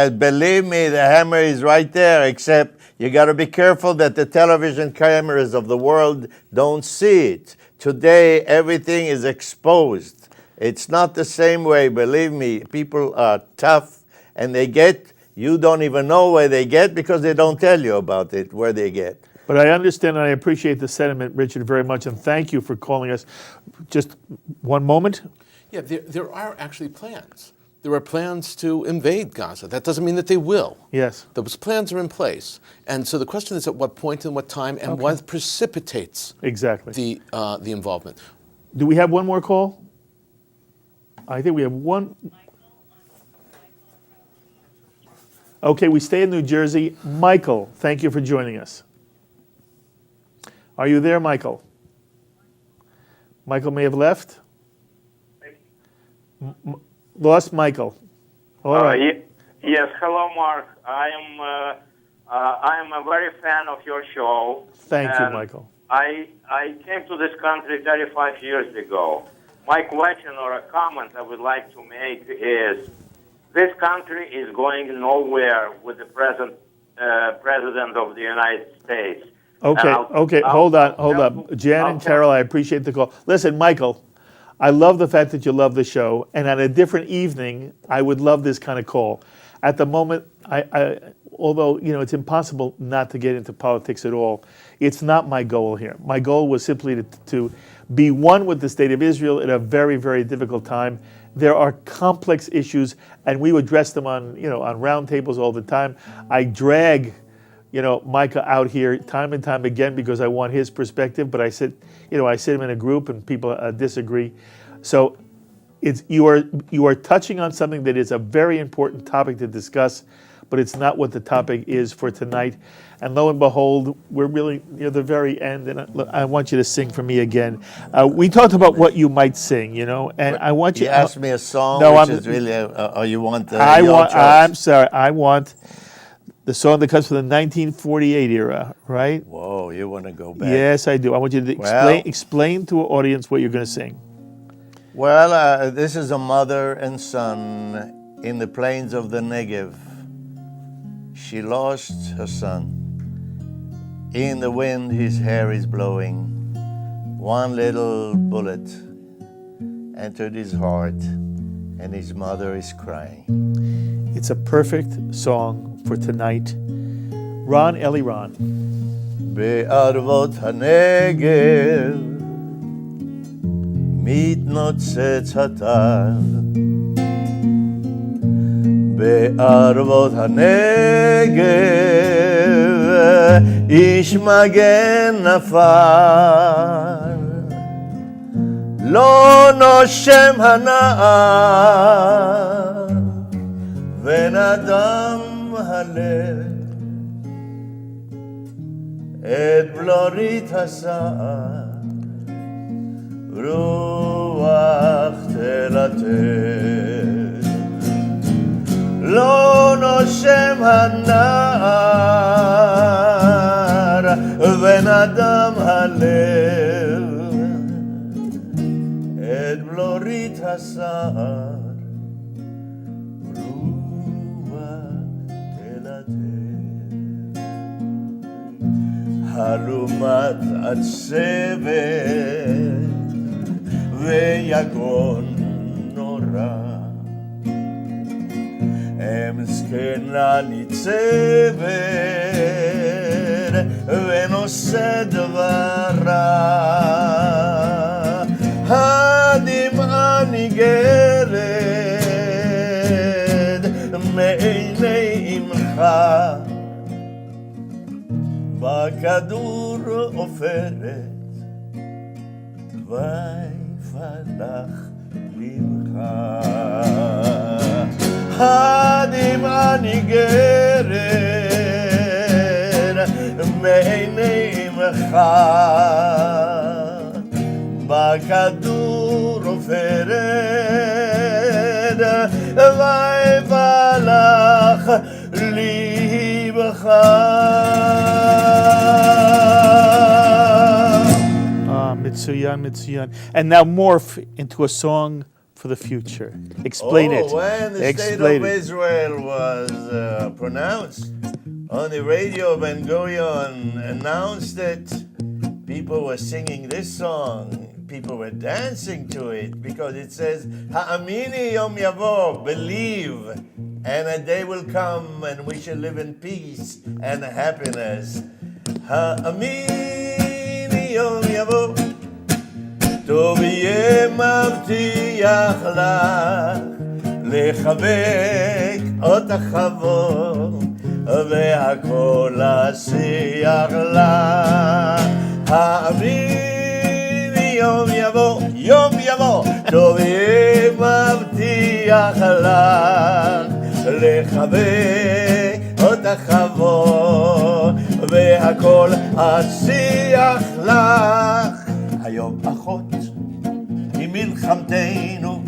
Believe me, the hammer is right there, except you got to be careful that the television cameras of the world don't see it. Today, everything is exposed. It's not the same way, believe me. People are tough, and you don't even know where they get because they don't tell you about it, where they get. But I understand and I appreciate the sentiment, Richard, very much, and thank you for calling us. Just one moment. Yeah, there are actually plans. There are plans to invade Gaza. That doesn't mean that they will. Yes. Those plans are in place. And so the question is at what point and what time and what precipitates exactly the involvement. Do we have one more call? I think we have one. Okay, we stay in New Jersey. Michael, thank you for joining us. Are you there, Michael? Michael may have left. Lost Michael. All right. Yes. Hello, Mark. I am a very fan of your show. Thank you, Michael. I came to this country 35 years ago. My question or a comment I would like to make is, this country is going nowhere with the present president of the United States. Okay, hold on. Jan and Carol, I appreciate the call. Listen, Michael, I love the fact that you love the show, and on a different evening, I would love this kind of call. At the moment, although it's impossible not to get into politics at all, it's not my goal here. My goal was simply to be one with the state of Israel at a very, very difficult time. There are complex issues, and we address them on roundtables all the time. I drag Micah out here time and time again because I want his perspective, but I sit him in a group and people disagree. So you are touching on something that is a very important topic to discuss, but it's not what the topic is for tonight. And lo and behold, we're really near the very end, and I want you to sing for me again. We talked about what you might sing, and I want you. You asked me a song, is really, you want the I'm sorry, I want the song that comes from the 1948 era, right? Whoa, you want to go back? Yes, I do. I want you to explain to our audience what you're going to sing. Well, this is a mother and son in the plains of the Negev. She lost her son. In the wind, his hair is blowing. One little bullet entered his heart, and his mother is crying. It's a perfect song for tonight. Ran Eliran. בערבות הנגב מתנוצץ הטל, בערבות הנגב איש מגן נפל, לא נושם הנער ונדם הלב, את בלורית השער רוח תלטף, לא נושם הנער ונדם הלב, את בלורית השער הלומת עצבת ויגון נורא, אם זקנה ניצבת ונושא דברה, הדמעה ניגרת בכדור עופרת ויפלח לבך הדמעה ניגרת מעיניך בכדור עופרת ויפלח לבך. Mitsuyan, Mitsuyan. And now morph into a song for the future. Explain it. When the state of Israel was pronounced on the radio, Ben Gurion announced it. People were singing this song. People were dancing to it because it says, Ha'amini yom yavo, believe, and a day will come and we shall live in peace and happiness. Ha'amini yom yavo, טוב יהיה מבטיח לך לחבק אותך חבור והכל אשיח לך האמיני יום יבוא טוב יהיה מבטיח לך לחבק אותך חבור והכל אשיח לך. היום אחות היא מלחמתנו,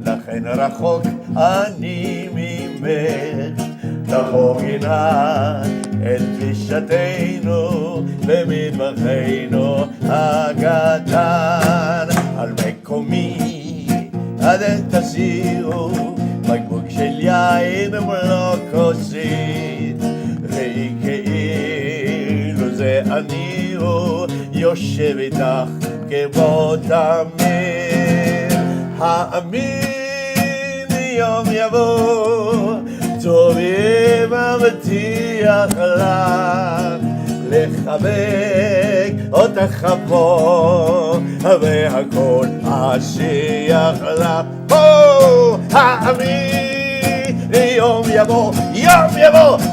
לכן רחוק אני ממך. תחוגי נא את פגישתנו במטבחנו הקטן. על מקומי עד תסיעו בקבוק של יין ולא כוסית, ראי כאילו זה אני יושב איתך כמו תמיד. האמיני יום יבוא טוב יהיה מבטיח לך לחבק אותך חבור והכל אשיח לך. האמיני יום יבוא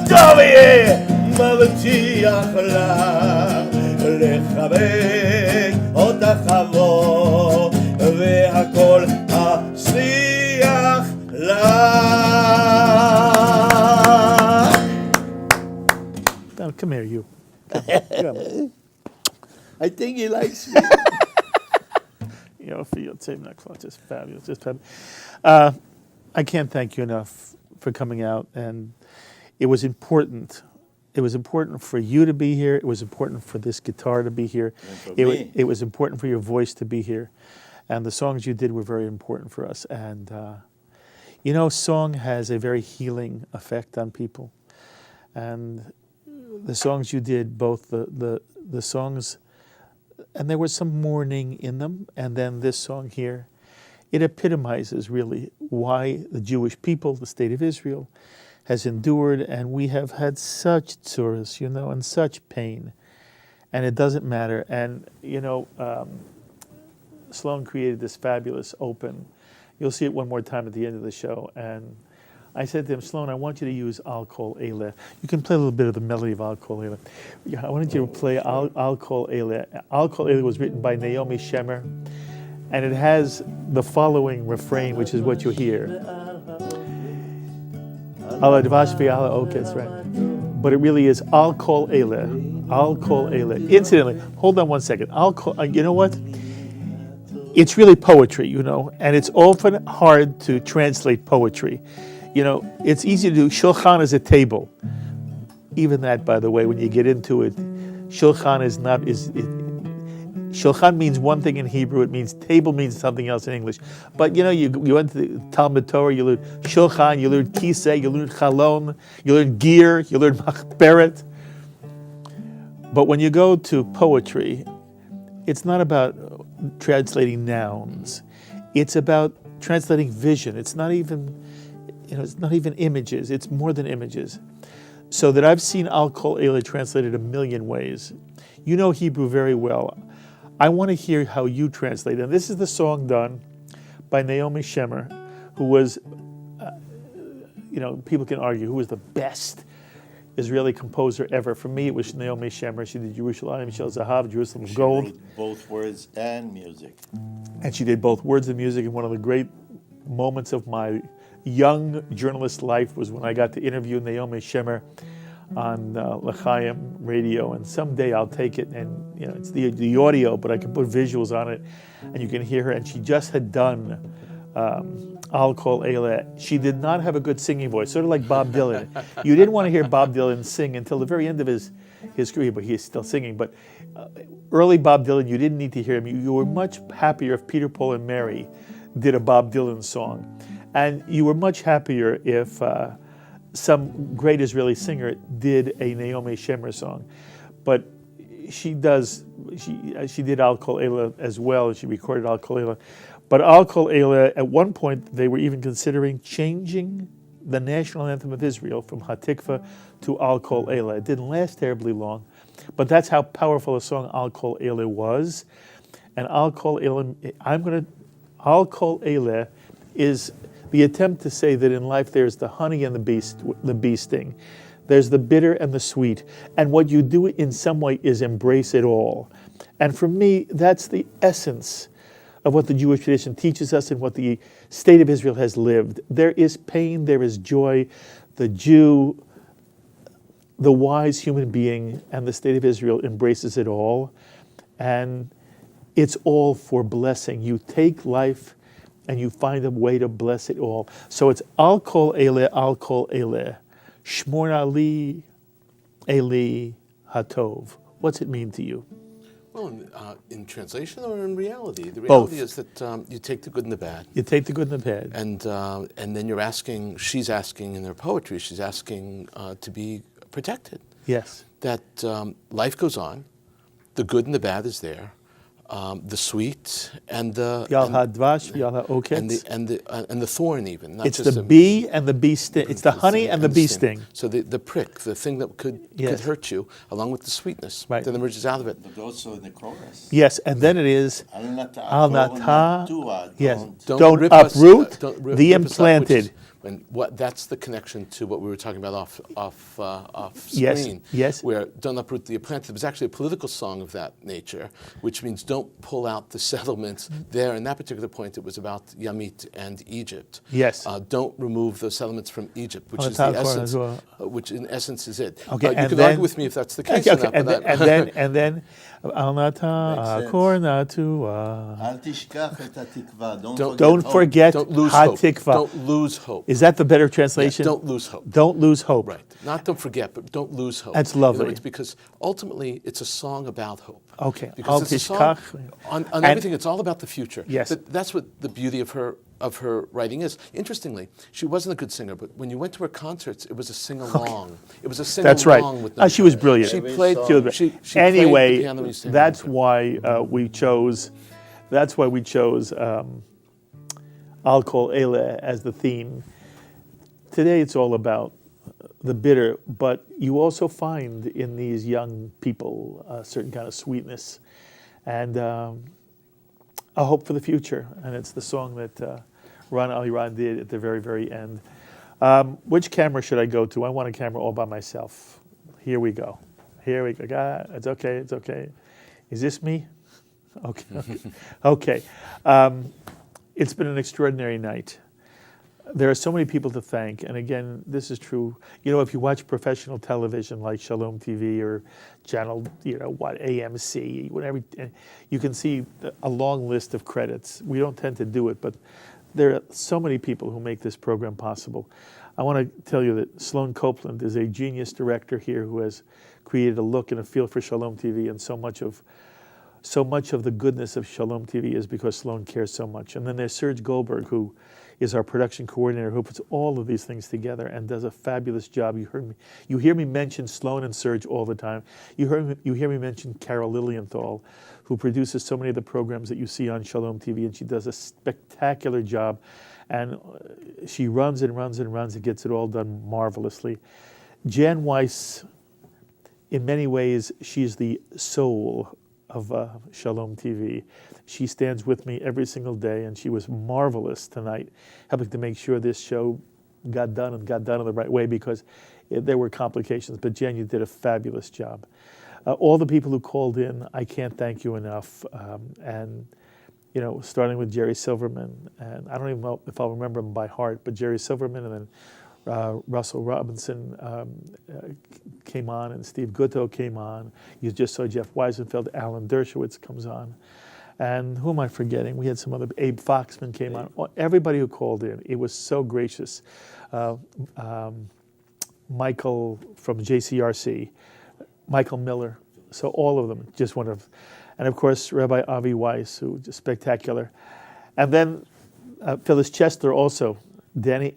טוב יהיה מבטיח לך לחבק אותך חבור והכל אשיח לך. Come here, you. Come. I think he likes me. Just fabulous. Just fabulous. I can't thank you enough for coming out, and it was important. It was important for you to be here. It was important for this guitar to be here. It was important for your voice to be here. And the songs you did were very important for us. And, song has a very healing effect on people. And the songs you did, both the songs, and there was some mourning in them, and then this song here, it epitomizes really why the Jewish people, the state of Israel, has endured, and we have had such tzuras, and such pain, and it doesn't matter. And Sloan created this fabulous open. You'll see it one more time at the end of the show. And I said to him, Sloan, I want you to use I'll Call Elyal. You can play a little bit of the melody of I'll Call Elyal. I wanted you to play I'll Call Elyal. I'll Call Elyal was written by Naomi Shemer, and it has the following refrain, which is what you hear. Right? But it really is I'll Call Elyal. I'll Call Elyal. Incidentally, hold on one second. I'll call. You know what? It's really poetry, and it's often hard to translate poetry. It's easy to do. Shulchan is a table. Even that, by the way, when you get into it, Shulchan Shulchan means one thing in Hebrew. It means table means something else in English. But you went to the Talmud Torah. You learned Shulchan. You learned Kiseh. You learned Chalon. You learned Gir. You learned Machberet. But when you go to poetry, it's not about translating nouns. It's about translating vision. It's not even images. It's more than images. So that I've seen I'll Call Elyal translated a million ways. You know Hebrew very well. I want to hear how you translate it. And this is the song done by Naomi Shemer, who was, people can argue who was the best Israeli composer ever. For me, it was Naomi Shemer. She did Yerushalayim Shel Zahav, Jerusalem of Gold. She wrote both words and music. And she did both words and music. And one of the great moments of my young journalist life was when I got to interview Naomi Shemer on L'Chaim radio. And someday I'll take it, and it's the audio, but I can put visuals on it, and you can hear her. And she just had done I'll Call Elyal. She did not have a good singing voice, sort of like Bob Dylan. You didn't want to hear Bob Dylan sing until the very end of his career, but he is still singing. But early Bob Dylan, you didn't need to hear him. You were much happier if Peter, Paul, and Mary did a Bob Dylan song. And you were much happier if some great Israeli singer did a Naomi Shemer song. But she did I'll Call Elyal as well, and she recorded I'll Call Elyal. But I'll Call Elyal, at one point, they were even considering changing the national anthem of Israel from Hatikva to I'll Call Elyal. It didn't last terribly long, but that's how powerful a song I'll Call Elyal was. And I'll Call Elyal, I'll Call Elyal is the attempt to say that in life there's the honey and the bee sting. There's the bitter and the sweet. And what you do in some way is embrace it all. And for me, that's the essence of what the Jewish tradition teaches us and what the state of Israel has lived. There is pain, there is joy. The Jew, the wise human being, and the state of Israel embraces it all. And it's all for blessing. You take life and you find a way to bless it all. So it's I'll Call Elyal, I'll Call Elyal. Shmor Ali, Eli Hatov. What's it mean to you? Well, in translation or in reality? The reality is that you take the good and the bad. You take the good and the bad. And then she's asking in her poetry, she's asking to be protected. Yes. That life goes on, the good and the bad is there, the sweet and the Yal hadvash, yal haoketz, and the thorn even. It's the bee and the bee sting. It's the honey and the bee sting. So the prick, the thing that could hurt you, along with the sweetness that emerges out of it. But also in the chorus. Yes, and then it is Al Nata. Yes, don't uproot the implanted. And that's the connection to what we were talking about off Yes, screen. yes. Where don't uproot the implanted. It was actually a political song of that nature, which means don't pull out the settlements. There, in that particular point, it was about Yamit and Egypt. Yes. Don't remove those settlements from Egypt, which is the essence. Which in essence is it. Okay, you can argue with me if that's the case. Okay, and then Al Nata Kor Natua. Don't forget Hatikva. Don't lose hope. Is that the better translation? Yeah, don't lose hope. Don't lose hope. Right. Not don't forget, but don't lose hope. That's lovely. It's because ultimately it's a song about hope. Okay. Because it's a song on everything. It's all about the future. Yes. That's what the beauty of her writing is. Interestingly, she wasn't a good singer, but when you went to her concerts, it was a sing-along. Okay. It was a sing-along. That's right. With She was brilliant. She played. Anyway, played the piano. that's why we chose. That's why we chose I'll Call Elyal as the theme. Today it's all about the bitter, but you also find in these young people a certain kind of sweetness and a hope for the future. And it's the song that Ran Eliran did at the very, very end. Which camera should I go to? I want a camera all by myself. Here we go. Here we go. God, it's okay. It's okay. Is this me? Okay. Okay. It's been an extraordinary night. There are so many people to thank, and again, this is true. If you watch professional television like Shalom TV or channel, AMC, whatever, you can see a long list of credits. We don't tend to do it, but there are so many people who make this program possible. I want to tell you that Sloan Copeland is a genius director here who has created a look and a feel for Shalom TV, and so much of the goodness of Shalom TV is because Sloan cares so much. And then there's Serge Goldberg, who is our production coordinator, who puts all of these things together and does a fabulous job. You hear me mention Sloan and Serge all the time. You hear me mention Carol Lilienthal, who produces so many of the programs that you see on Shalom TV, and she does a spectacular job. And she runs and runs and runs and gets it all done marvelously. Jan Weiss, in many ways, she's the soul of Shalom TV. She stands with me every single day, and she was marvelous tonight, helping to make sure this show got done in the right way, because there were complications, but Jen, you did a fabulous job. All the people who called in, I can't thank you enough. And starting with Jerry Silverman, and I don't even know if I'll remember him by heart, but Jerry Silverman, and then Russell Robinson came on, and Steve Gutto came on. You just saw Jeff Wiesenfeld, Alan Dershowitz comes on. And who am I forgetting? We had some other, Abe Foxman came on. Everybody who called in, it was so gracious. Michael from JCRC, Michael Miller, so all of them, just wonderful. And of course, Rabbi Avi Weiss, who was spectacular. And then Phyllis Chester also. Danny,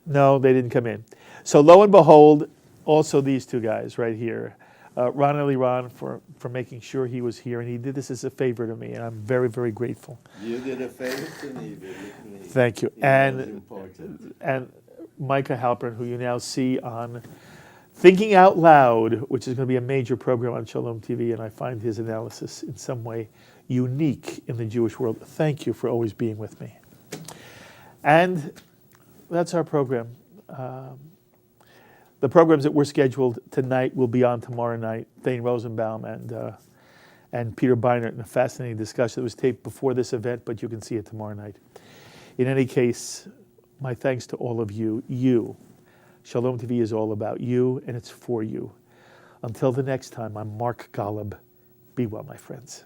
no, they didn't come in. So lo and behold, also these two guys right here. Ran Eliran for making sure he was here, and he did this as a favor to me, and I'm very, very grateful. You did a favor to me, believe me. Thank you. It was important. And Micah Halpern, who you now see on Thinking Out Loud, which is going to be a major program on Shalom TV, and I find his analysis in some way unique in the Jewish world. Thank you for always being with me. And that's our program. The programs that were scheduled tonight will be on tomorrow night. Thane Rosenbaum and Peter Beinert in a fascinating discussion that was taped before this event, but you can see it tomorrow night. In any case, my thanks to all of you. You. Shalom TV is all about you, and it's for you. Until the next time, I'm Mark Golub. Be well, my friends.